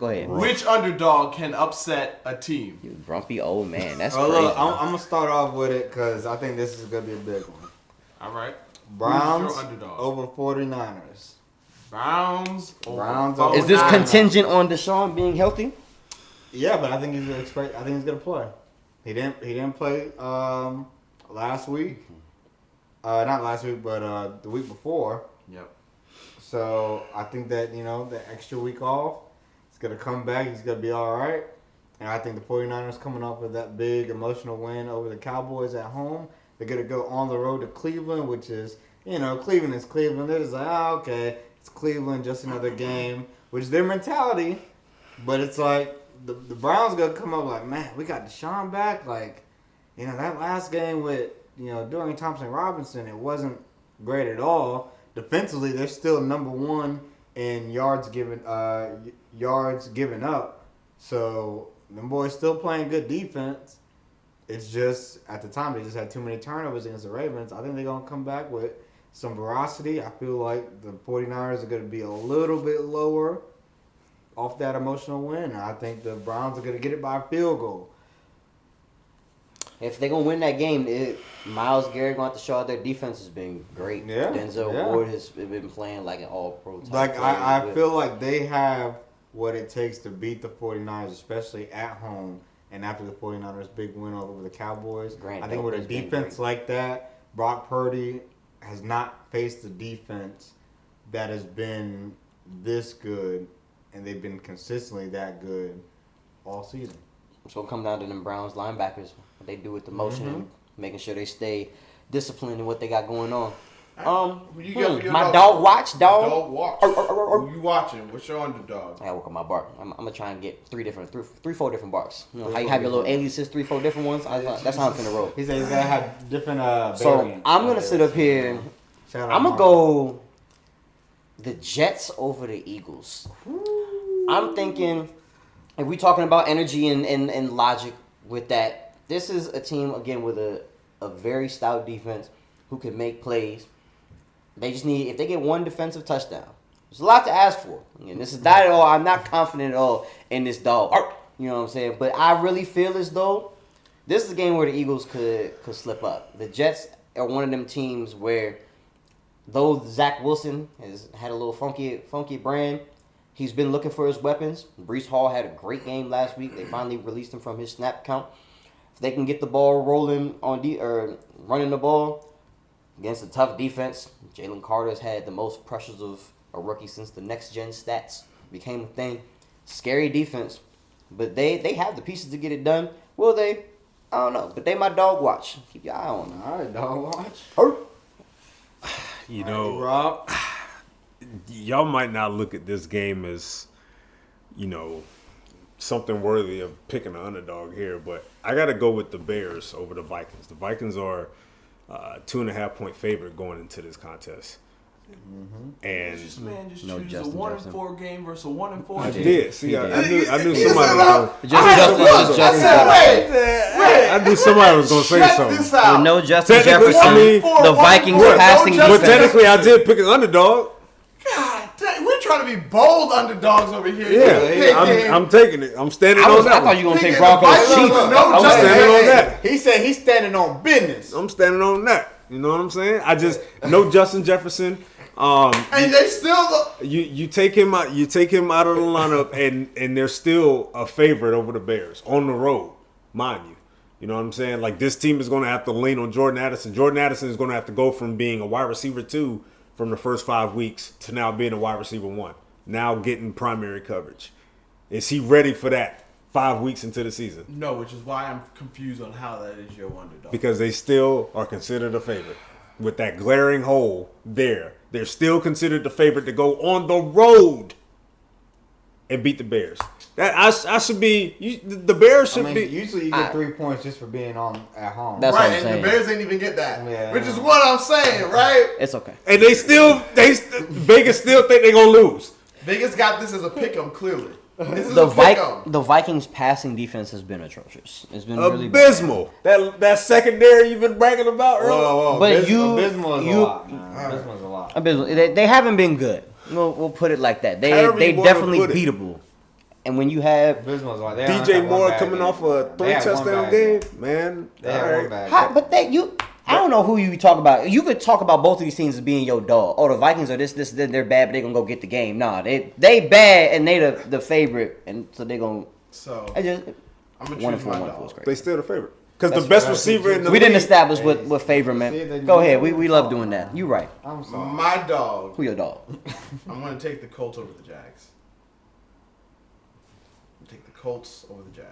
Speaker 3: Go ahead.
Speaker 1: Which underdog can upset a team.
Speaker 3: You grumpy old man. That's crazy.
Speaker 4: Look, I'm going to start off with it because I think this is going to be a big one.
Speaker 1: All right.
Speaker 4: Browns over 49ers.
Speaker 1: Browns
Speaker 4: over
Speaker 3: Is this contingent on Deshaun being healthy?
Speaker 4: Yeah, but I think he's going to play. He didn't play last week. Not last week, but the week before.
Speaker 1: Yep.
Speaker 4: So I think that, the extra week off, he's going to come back. He's going to be all right. And I think the 49ers coming off with that big emotional win over the Cowboys at home. They're going to go on the road to Cleveland, which is, Cleveland is Cleveland. They're just like, okay, it's Cleveland, just another game, which is their mentality. But it's like, the Browns gonna come up like, man, we got Deshaun back. Like, that last game with, Dorian Thompson-Robinson, it wasn't great at all. Defensively, they're still number one in yards given up. So them boys still playing good defense. It's just at the time they just had too many turnovers against the Ravens. I think they're gonna come back with some veracity. I feel like the 49ers are gonna be a little bit lower off that emotional win. I think the Browns are going to get it by a field goal.
Speaker 3: If they're going to win that game, Myles Garrett going to have to show out their defense has been great.
Speaker 4: Yeah.
Speaker 3: Denzel Ward has been playing like an all-pro type.
Speaker 4: Like, I feel like they have what it takes to beat the 49ers, especially at home. And after the 49ers' big win over the Cowboys, I think with a defense like that, Brock Purdy has not faced a defense that has been this good. And they've been consistently that good all season.
Speaker 3: So it'll come down to them Browns linebackers. What they do with the motion, making sure they stay disciplined in what they got going on. My dog watch, dog.
Speaker 1: Dog watch. Who you watching? What's your underdog?
Speaker 3: I gotta work on my bark. I'm gonna try and get 4 different barks. How you have your little aliases, 3-4 different ones. That's how I'm finna roll.
Speaker 4: He said he's gonna have different variants.
Speaker 3: So I'm gonna sit up here. I'm gonna go the Jets over the Eagles. I'm thinking, if we're talking about energy and logic with that, this is a team, again, with a very stout defense who can make plays. They just need, if they get one defensive touchdown, there's a lot to ask for. And this is not at all, I'm not confident at all in this dog. You know what I'm saying? But I really feel as though this is a game where the Eagles could slip up. The Jets are one of them teams where though Zach Wilson has had a little funky brand, he's been looking for his weapons. Breece Hall had a great game last week. They finally released him from his snap count. If they can get the ball rolling or running the ball against a tough defense, Jalen Carter's had the most pressures of a rookie since the next gen stats became a thing. Scary defense, but they have the pieces to get it done. Will they? I don't know, but they my dog watch. Keep your eye on them.
Speaker 4: All right, dog watch.
Speaker 2: You know,
Speaker 4: Rob.
Speaker 2: y'all might not look at this game as, something worthy of picking an underdog here, but I got to go with the Bears over the Vikings. The Vikings are 2.5 point favorite going into this contest. Mm-hmm. And
Speaker 1: this man just
Speaker 3: no
Speaker 1: choose
Speaker 3: Justin
Speaker 1: a 1-4 game versus a 1-4
Speaker 2: I
Speaker 1: game.
Speaker 2: did. See, I knew somebody I knew somebody was going to say something.
Speaker 1: This out.
Speaker 3: With no Justin
Speaker 2: Technically,
Speaker 3: Jefferson,
Speaker 2: I mean,
Speaker 3: the Vikings
Speaker 1: no
Speaker 3: passing
Speaker 1: Justin-
Speaker 2: But
Speaker 3: defense.
Speaker 2: technically, I did pick an underdog.
Speaker 1: God dang, we're trying to be bold underdogs over here.
Speaker 2: Yeah, I'm taking it. I'm standing on
Speaker 3: I
Speaker 2: that.
Speaker 3: thought you were going to take
Speaker 1: Picking the
Speaker 3: Broncos
Speaker 1: Vikings
Speaker 3: Chiefs.
Speaker 1: with no
Speaker 2: I'm
Speaker 1: Justin
Speaker 2: standing on
Speaker 1: Jefferson.
Speaker 2: that.
Speaker 4: He said he's standing on business.
Speaker 2: I'm standing on that. You know what I'm saying? I just no Justin Jefferson.
Speaker 1: And they still
Speaker 2: You take him out. You take him out of the lineup, and they're still a favorite over the Bears on the road, mind you. You know what I'm saying? Like, this team is going to have to lean on Jordan Addison. Jordan Addison is going to have to go from being a wide receiver 2 from the first 5 weeks to now being a wide receiver 1. Now getting primary coverage. Is he ready for that 5 weeks into the season?
Speaker 1: no, which is why I'm confused on how that is your underdog.
Speaker 2: Because they still are considered a favorite. With that glaring hole there, they're still considered the favorite to go on the road and beat the Bears. That I should be. The Bears should be.
Speaker 4: Usually you get 3 points just for being on at home.
Speaker 3: That's what
Speaker 1: right,
Speaker 3: I'm
Speaker 1: and
Speaker 3: saying.
Speaker 1: the Bears ain't even get that,
Speaker 4: Yeah.
Speaker 1: which is what I'm saying, right?
Speaker 3: It's okay.
Speaker 2: And Vegas still think they're gonna lose.
Speaker 1: Vegas got this as a pick'em, clearly. This is
Speaker 3: The
Speaker 1: a pick'em.
Speaker 3: the Vikings passing defense has been atrocious. It's been really bad.
Speaker 2: Abysmal. That secondary you've been bragging about earlier.
Speaker 4: Whoa.
Speaker 3: But
Speaker 4: Abysmal is a lot, man. Abysmal is a lot.
Speaker 3: Abysmal. They haven't been good. We'll put it like that.
Speaker 2: However
Speaker 3: They
Speaker 2: you wanna
Speaker 3: definitely
Speaker 2: put it.
Speaker 3: beatable. And when you have
Speaker 4: Abysmal is a lot. They
Speaker 2: DJ
Speaker 4: had one
Speaker 2: Moore
Speaker 4: bad
Speaker 2: coming
Speaker 4: game.
Speaker 2: off a 3
Speaker 4: They had one
Speaker 2: touchdown
Speaker 4: bad
Speaker 2: game, man.
Speaker 4: They had
Speaker 2: all
Speaker 4: one
Speaker 2: right.
Speaker 4: bad
Speaker 3: How,
Speaker 4: game.
Speaker 3: but I don't know who you talk about. You could talk about both of these teams as being your dog. Oh, the Vikings are this, then they're bad, but they're gonna go get the game. Nah, they bad and they the favorite, and so they're gonna.
Speaker 1: So
Speaker 3: I just
Speaker 1: I'm gonna
Speaker 3: 1
Speaker 1: choose
Speaker 3: and 4,
Speaker 1: my
Speaker 3: 1 and 4 is
Speaker 1: dog.
Speaker 2: They
Speaker 3: great.
Speaker 2: still the favorite. Because the
Speaker 3: That's
Speaker 2: best
Speaker 4: right.
Speaker 2: receiver in the
Speaker 3: We didn't
Speaker 2: league.
Speaker 3: establish what favorite meant. Go ahead. We love doing that. You right.
Speaker 4: I'm sorry.
Speaker 1: My dog.
Speaker 3: Who your dog?
Speaker 1: I'm gonna take the Colts over the Jags. Take the Colts over the Jags.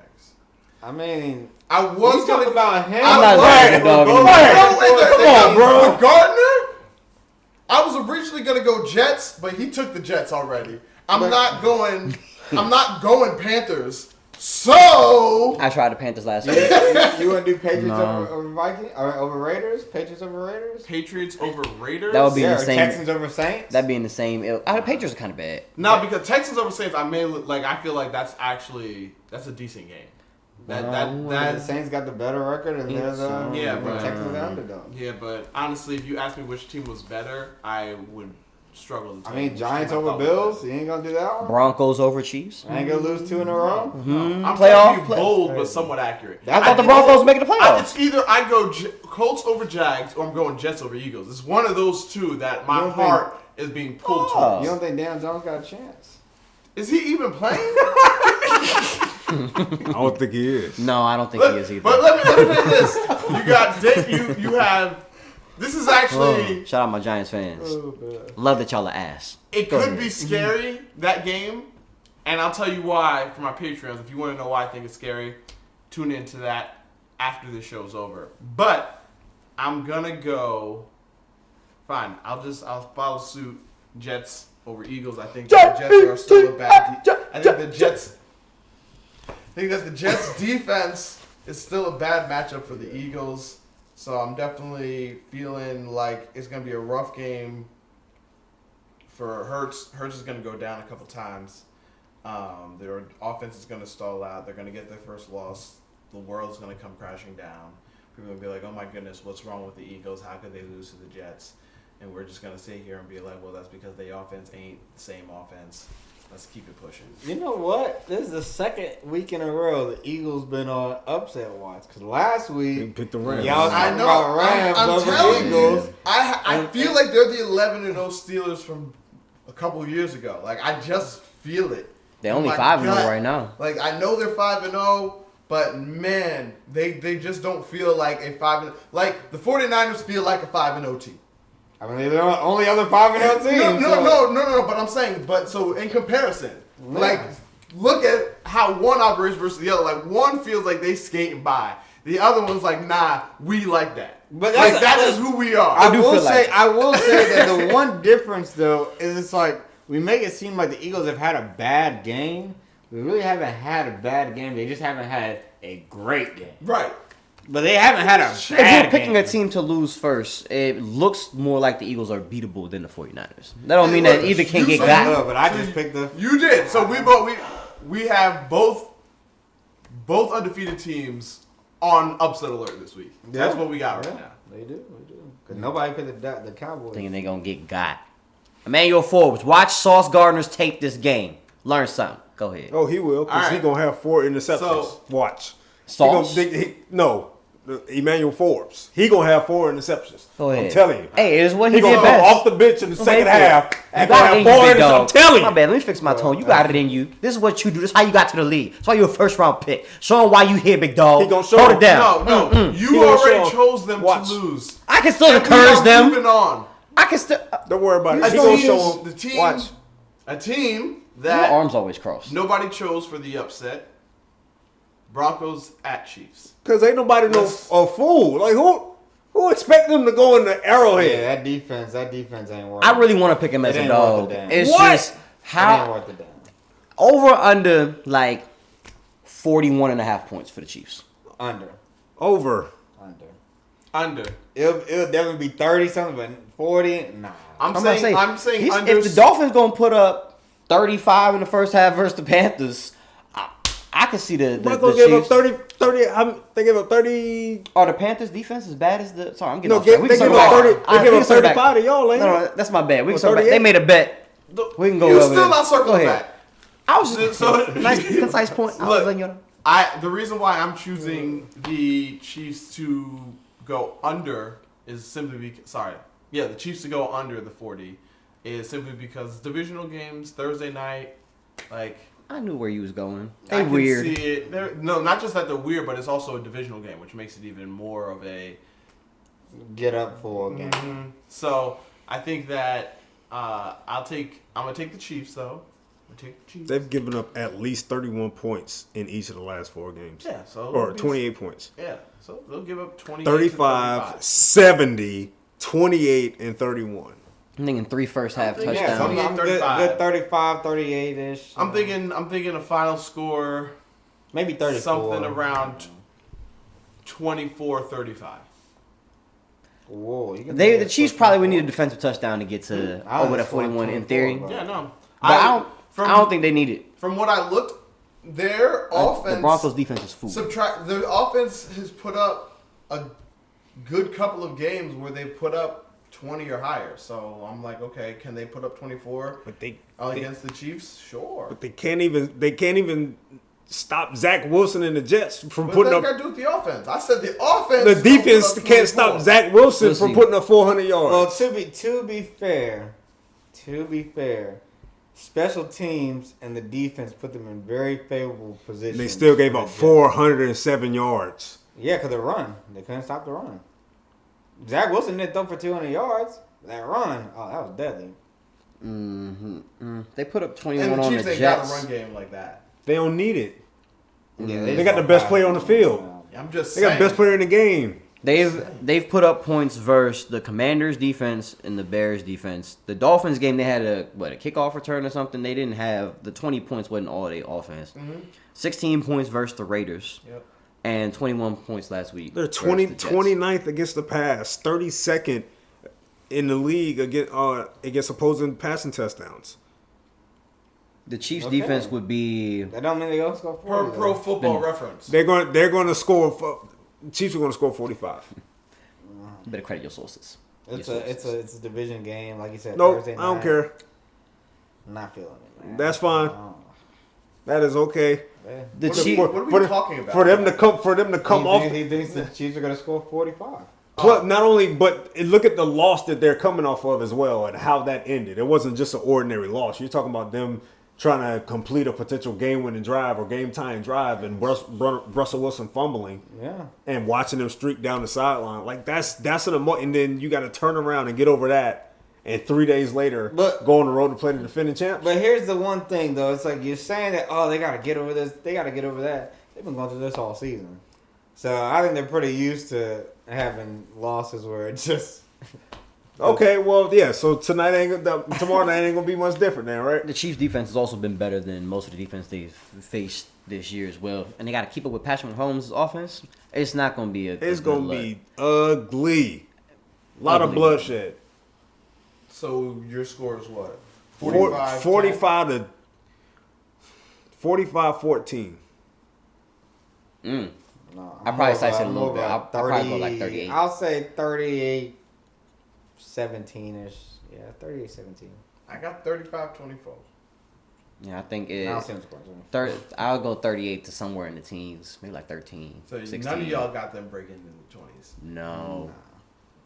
Speaker 4: I mean,
Speaker 1: I was
Speaker 4: you talk
Speaker 1: gonna
Speaker 4: about him.
Speaker 3: I'm not
Speaker 1: Right.
Speaker 3: a dog anymore.
Speaker 2: Come on, bro.
Speaker 1: With Gardner, I was originally gonna go Jets, but he took the Jets already. I'm not going Panthers. So
Speaker 3: I tried the Panthers last week.
Speaker 4: You want to do Patriots
Speaker 3: No.
Speaker 4: over Vikings or over Raiders? Patriots over Raiders?
Speaker 1: Patriots over Raiders.
Speaker 3: That would be
Speaker 4: Yeah,
Speaker 3: the
Speaker 4: or
Speaker 3: same.
Speaker 4: Texans over Saints?
Speaker 3: That'd be in the same. The Patriots are kind of bad.
Speaker 1: No, because Texans over Saints, I feel like that's a decent game.
Speaker 4: The Saints got the better record, and they're the
Speaker 1: Yeah,
Speaker 4: the
Speaker 1: but-
Speaker 4: Texans the underdog.
Speaker 1: Yeah, but honestly, if you ask me which team was better, I would struggle to tell
Speaker 4: I
Speaker 1: you
Speaker 4: mean,
Speaker 1: which
Speaker 4: Giants
Speaker 1: team I
Speaker 4: over
Speaker 1: thought was
Speaker 4: Bills.
Speaker 1: better.
Speaker 4: You ain't gonna do that one.
Speaker 3: Broncos over Chiefs.
Speaker 4: I ain't gonna lose 2 in a row.
Speaker 1: I'm
Speaker 3: Playoff
Speaker 1: trying to be
Speaker 3: play-
Speaker 1: bold, but somewhat accurate.
Speaker 3: I thought the Broncos were making the playoffs.
Speaker 1: It's either I go Colts over Jags or I'm going Jets over Eagles. It's one of those two that my
Speaker 4: You don't think-
Speaker 1: heart is being pulled
Speaker 3: Oh.
Speaker 1: towards.
Speaker 4: You don't think Dan Jones got a chance?
Speaker 1: Is he even playing?
Speaker 2: I don't think he is.
Speaker 3: No, I don't think he is either.
Speaker 1: But let me say this: you got you have. This is actually.
Speaker 3: Shout out my Giants fans.
Speaker 4: Oh, man.
Speaker 3: Love that y'all are ass.
Speaker 1: It
Speaker 3: Go
Speaker 1: could
Speaker 3: ahead.
Speaker 1: be scary, that game, and I'll tell you why for my Patreons. If you want to know why I think it's scary, tune into that after the show's over. But I'm gonna go. Fine, I'll follow suit. Jets over Eagles. I think the Jets are still a bad. I think the Jets. I think that the Jets defense is still a bad matchup for the Eagles. So I'm definitely feeling like it's gonna be a rough game for Hurts. Hurts is going to go down a couple times. Their offense is going to stall out. They're going to get their first loss. The world's going to come crashing down. People are going to be like, oh my goodness, what's wrong with the Eagles? How could they lose to the Jets? And we're just going to sit here and be like, well, that's because the offense ain't the same offense. Let's keep it pushing.
Speaker 4: You know what? This is the second week in a row the Eagles been on upset watch. Because last week,
Speaker 2: They picked the Rams.
Speaker 4: y'all
Speaker 1: I
Speaker 4: talking
Speaker 1: know.
Speaker 4: about Rams
Speaker 1: I'm
Speaker 4: over
Speaker 1: telling
Speaker 4: Eagles.
Speaker 1: you. I feel like they're the 11-0 Steelers from a couple of years ago. Like, I just feel it.
Speaker 3: They're only
Speaker 1: My
Speaker 3: 5-0
Speaker 1: gut.
Speaker 3: right now.
Speaker 1: Like, I know they're 5-0, but man, they just don't feel like a 5-0. Like, the 49ers feel like a 5-0 team.
Speaker 4: I mean, they're the only other 5-0 team.
Speaker 1: No. But I'm saying, so in comparison, like, look at how one operates versus the other. Like, one feels like they skating by. The other one's like, nah, we like that.
Speaker 4: But
Speaker 1: Like, that is who we are.
Speaker 4: I
Speaker 3: do
Speaker 4: will
Speaker 3: feel
Speaker 4: say,
Speaker 3: like-
Speaker 4: I will say that the one difference though is it's like we make it seem like the Eagles have had a bad game. We really haven't had a bad game. They just haven't had a great game.
Speaker 1: Right.
Speaker 4: But they haven't had a
Speaker 3: If
Speaker 4: bad
Speaker 3: you're picking
Speaker 4: game.
Speaker 3: a team to lose first, it looks more like the Eagles are beatable than the 49ers. That don't mean that either can get
Speaker 1: You
Speaker 3: got.
Speaker 4: Look, but I just picked the.
Speaker 1: You did. So we have both undefeated teams on upset alert this week. That's what we got right now.
Speaker 4: They do. Because nobody picked the Cowboys.
Speaker 3: Thinking they're going to get got. Emmanuel Forbes, watch Sauce Gardner's tape this game. Learn something. Go ahead.
Speaker 2: Oh, he will, because
Speaker 1: All right.
Speaker 2: he's going to have 4 interceptions.
Speaker 1: So-
Speaker 2: Watch.
Speaker 3: Sauce?
Speaker 2: Emmanuel Forbes. He going to have 4 interceptions.
Speaker 3: Go ahead.
Speaker 2: I'm telling you.
Speaker 3: Hey, it's what he
Speaker 2: He going
Speaker 3: did
Speaker 2: to come
Speaker 3: best.
Speaker 2: off the bench in the
Speaker 3: Go
Speaker 2: second
Speaker 3: ahead
Speaker 2: half
Speaker 3: for it.
Speaker 2: and
Speaker 3: You got it
Speaker 2: have
Speaker 3: in
Speaker 2: 4
Speaker 3: you, big
Speaker 2: interceptions.
Speaker 3: dog.
Speaker 2: I'm telling
Speaker 3: My
Speaker 2: you.
Speaker 3: bad. Let me fix my tone. You got it in you. This is what you do. This is how you got to the league. That's why you're a first round pick. Show him why you here, big dog.
Speaker 2: He gonna show
Speaker 3: Hold
Speaker 2: him.
Speaker 3: it down.
Speaker 1: No.
Speaker 2: He
Speaker 1: You
Speaker 2: gonna
Speaker 1: already
Speaker 2: show-
Speaker 1: chose them
Speaker 2: Watch.
Speaker 1: to lose.
Speaker 3: I can still
Speaker 1: And we
Speaker 3: encourage
Speaker 1: are
Speaker 3: them.
Speaker 1: moving on.
Speaker 3: I can still.
Speaker 2: Don't worry about it.
Speaker 1: A
Speaker 2: He going to
Speaker 1: team-
Speaker 2: show him.
Speaker 1: the team-
Speaker 2: Watch.
Speaker 1: A team
Speaker 3: Your
Speaker 1: that
Speaker 3: arms always crossed.
Speaker 1: nobody chose for the upset. Broncos at Chiefs.
Speaker 2: Because ain't nobody
Speaker 1: Yes.
Speaker 2: a fool. Like, who expect them to go in the Arrowhead?
Speaker 4: Yeah, that defense ain't worth.
Speaker 3: I really want to pick him as
Speaker 4: It
Speaker 3: a
Speaker 4: ain't worth
Speaker 3: dog.
Speaker 4: a damn.
Speaker 3: It's
Speaker 2: What?
Speaker 3: just
Speaker 4: It ain't
Speaker 3: how
Speaker 4: worth the damn.
Speaker 3: over under like 41.5 points for the Chiefs.
Speaker 4: Under.
Speaker 1: Under.
Speaker 4: It'll definitely be 30 something, but 40, nah.
Speaker 1: I'm
Speaker 3: about to
Speaker 1: saying
Speaker 3: he's-
Speaker 1: under.
Speaker 3: if the Dolphins gonna put up 35 in the first half versus the Panthers, I can see the
Speaker 2: Broncos gave up
Speaker 3: Chiefs.
Speaker 2: 30. They gave up 30.
Speaker 3: Are the Panthers defense as bad as the? Sorry, I'm getting
Speaker 2: No,
Speaker 3: off track. We
Speaker 2: they
Speaker 3: can
Speaker 2: give
Speaker 3: circle
Speaker 2: up
Speaker 3: back.
Speaker 2: 30.
Speaker 3: All right,
Speaker 2: They give
Speaker 3: we
Speaker 2: up
Speaker 3: can circle back.
Speaker 2: 35 to y'all, ain't
Speaker 3: No,
Speaker 2: it?
Speaker 3: that's my bad. We can
Speaker 2: Or
Speaker 3: circle back. They
Speaker 2: 38?
Speaker 3: made a bet. We can go
Speaker 1: You
Speaker 3: over
Speaker 1: still
Speaker 3: there.
Speaker 1: not circling
Speaker 3: Go ahead.
Speaker 1: back.
Speaker 3: I was just
Speaker 1: So-
Speaker 3: nice, concise point. I was
Speaker 1: Look,
Speaker 3: letting you know.
Speaker 1: The reason why I'm choosing the Chiefs to go under is simply because the Chiefs to go under the 40 is simply because divisional games Thursday night, like
Speaker 3: I knew where you was going.
Speaker 1: I
Speaker 3: They
Speaker 1: can
Speaker 3: weird.
Speaker 1: see it. No, not just that they're weird, but it's also a divisional game, which makes it even more of a.
Speaker 4: Get up for a game.
Speaker 1: So I think that I'm gonna take the Chiefs though. I'm gonna take the Chiefs.
Speaker 2: They've given up at least 31 points in each of the last 4 games.
Speaker 1: Yeah, so
Speaker 2: Or 28 points.
Speaker 1: Yeah, so they'll give up 28
Speaker 2: 35, 70, 28, and 31.
Speaker 3: I'm thinking 3 first half
Speaker 1: thinking-
Speaker 4: Yeah,
Speaker 3: touchdowns.
Speaker 1: so
Speaker 4: I'm good,
Speaker 1: 35.
Speaker 4: good 35, 38-ish.
Speaker 1: I'm thinking a final score
Speaker 4: maybe 34.
Speaker 1: something around 24-35.
Speaker 4: Whoa, you can
Speaker 3: The
Speaker 4: take
Speaker 3: Chiefs
Speaker 4: that
Speaker 3: probably would
Speaker 4: 34.
Speaker 3: need a defensive touchdown to get to
Speaker 4: I
Speaker 3: over
Speaker 4: would
Speaker 3: that 41 in theory.
Speaker 4: 24,
Speaker 1: Yeah, no.
Speaker 3: But I don't think they need it.
Speaker 1: From what I looked, their offense.
Speaker 3: The Broncos defense is food.
Speaker 1: Their offense has put up a good couple of games where they've put up 20 or higher. So I'm like, okay, can they put up 24
Speaker 2: But they
Speaker 1: against the Chiefs? Sure.
Speaker 2: but they can't even stop Zach Wilson and the Jets from
Speaker 1: What
Speaker 2: putting
Speaker 1: they
Speaker 2: up.
Speaker 1: got to do with the offense? I said the offense.
Speaker 2: The
Speaker 1: is gonna
Speaker 2: defense
Speaker 1: put up
Speaker 2: can't
Speaker 1: 24.
Speaker 2: stop Zach Wilson
Speaker 3: We'll
Speaker 2: from
Speaker 3: see.
Speaker 2: putting up 400 yards.
Speaker 4: Well, to be fair, special teams and the defense put them in very favorable positions.
Speaker 2: they still gave
Speaker 4: for
Speaker 2: up
Speaker 4: the Jets.
Speaker 2: 407 yards.
Speaker 4: Yeah, because the run. They couldn't stop the run. Zach Wilson didn't throw for 200 yards. That run, oh, that was deadly.
Speaker 3: They put up 21
Speaker 1: And the
Speaker 3: on
Speaker 1: Chiefs
Speaker 3: the
Speaker 1: ain't got a
Speaker 3: Jets.
Speaker 1: run game like that.
Speaker 2: They don't need it.
Speaker 4: Yeah,
Speaker 2: They got the best player on the field.
Speaker 1: I'm just
Speaker 2: They
Speaker 1: saying.
Speaker 2: got the best player in the game.
Speaker 3: They've put up points versus the Commanders defense and the Bears defense. The Dolphins game they had a kickoff return or something. They didn't have the 20 points wasn't all their offense. 16 points versus the Raiders.
Speaker 1: Yep.
Speaker 3: And 21 points last week.
Speaker 2: They're
Speaker 3: versus
Speaker 2: 20,
Speaker 3: the Jets.
Speaker 2: 29th against the pass, 32nd in the league against opposing passing touchdowns.
Speaker 3: The Chiefs
Speaker 4: Okay.
Speaker 3: defense would be
Speaker 4: That don't mean they gonna score 40.
Speaker 1: Pro
Speaker 4: though.
Speaker 1: Football Reference.
Speaker 2: They're going to score. Chiefs are going to score 45.
Speaker 3: you better credit your sources.
Speaker 4: It's
Speaker 3: Your
Speaker 4: a
Speaker 3: sources.
Speaker 4: division game, like you said.
Speaker 2: No,
Speaker 4: Thursday
Speaker 2: I don't
Speaker 4: night.
Speaker 2: care.
Speaker 4: I'm not feeling it, man.
Speaker 2: That's fine. That is okay.
Speaker 3: The
Speaker 5: Chiefs. What are we talking about?
Speaker 2: For them to come off.
Speaker 4: He thinks the Chiefs are gonna score 45.
Speaker 2: Plus, not only, but look at the loss that they're coming off of as well, and how that ended. It wasn't just an ordinary loss. You're talking about them trying to complete a potential game-winning drive or game-tying drive, and Russell Wilson fumbling, and watching them streak down the sideline. Like that's an emotion. And then you got to turn around and get over that, and 3 days later, go on the road to play the defending champs.
Speaker 4: But here's the one thing, though. It's like you're saying that, oh, they got to get over this, they got to get over that. They've been going through this all season. So I think they're pretty used to having losses where it's just...
Speaker 2: Okay, well, yeah. So tomorrow night ain't gonna be much different, then, right?
Speaker 3: The Chiefs' defense has also been better than most of the defense they've faced this year as well, and they got to keep up with Patrick Mahomes' offense. It's not gonna be
Speaker 2: It's gonna be ugly. A lot of bloodshed.
Speaker 5: So your score is what?
Speaker 2: 45-14.
Speaker 3: No,
Speaker 4: No,
Speaker 3: I probably sliced it a little bit. I'll probably go like 38.
Speaker 4: I'll say 38-17-ish. Yeah, 38-17.
Speaker 5: I got 35-24.
Speaker 3: Yeah, I think I'll go 38 to somewhere in the teens, maybe like 13.
Speaker 5: So
Speaker 3: 16.
Speaker 5: none of y'all got them breaking into the 20s.
Speaker 3: No.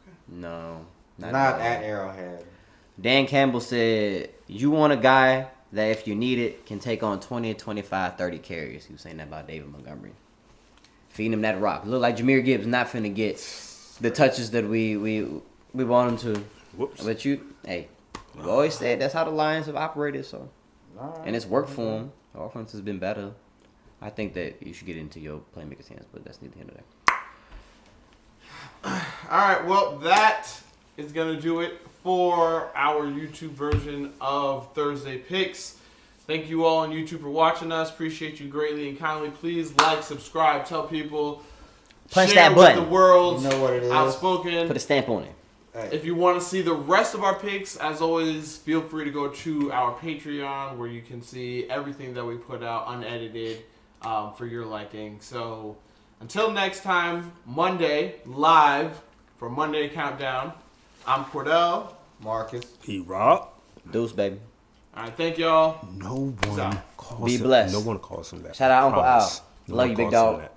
Speaker 5: Okay.
Speaker 3: No.
Speaker 4: Not at Arrowhead.
Speaker 3: Dan Campbell said, you want a guy that if you need it can take on 20, 25, 30 carries. He was saying that about David Montgomery. Feeding him that rock. Look like Jahmyr Gibbs not finna get the touches that we want him to.
Speaker 2: Whoops.
Speaker 3: But you always said that's how the Lions have operated, so. And it's worked for them. The offense has been better. I think that you should get into your playmaker's hands, but that's neither here nor there.
Speaker 1: All right, well, that is going to do it for our YouTube version of Thursday Picks. Thank you all on YouTube for watching us. Appreciate you greatly and kindly. Please like, subscribe, tell people.
Speaker 3: Punch
Speaker 1: share
Speaker 3: that button.
Speaker 1: with the world.
Speaker 4: You know what it is.
Speaker 1: Outspoken.
Speaker 3: Put a stamp on it.
Speaker 1: If you want to see the rest of our picks, as always, feel free to go to our Patreon where you can see everything that we put out unedited for your liking. So until next time, Monday, live for Monday Countdown, I'm Cordell.
Speaker 4: Marcus.
Speaker 2: Rob.
Speaker 3: Deuce, baby.
Speaker 1: All right, thank y'all.
Speaker 2: No one calls
Speaker 3: Be blessed.
Speaker 2: No one calls him that.
Speaker 3: Shout out Uncle Al.
Speaker 2: Promise. No
Speaker 3: Love
Speaker 2: one
Speaker 3: you, big
Speaker 2: calls him
Speaker 3: dog.
Speaker 2: that.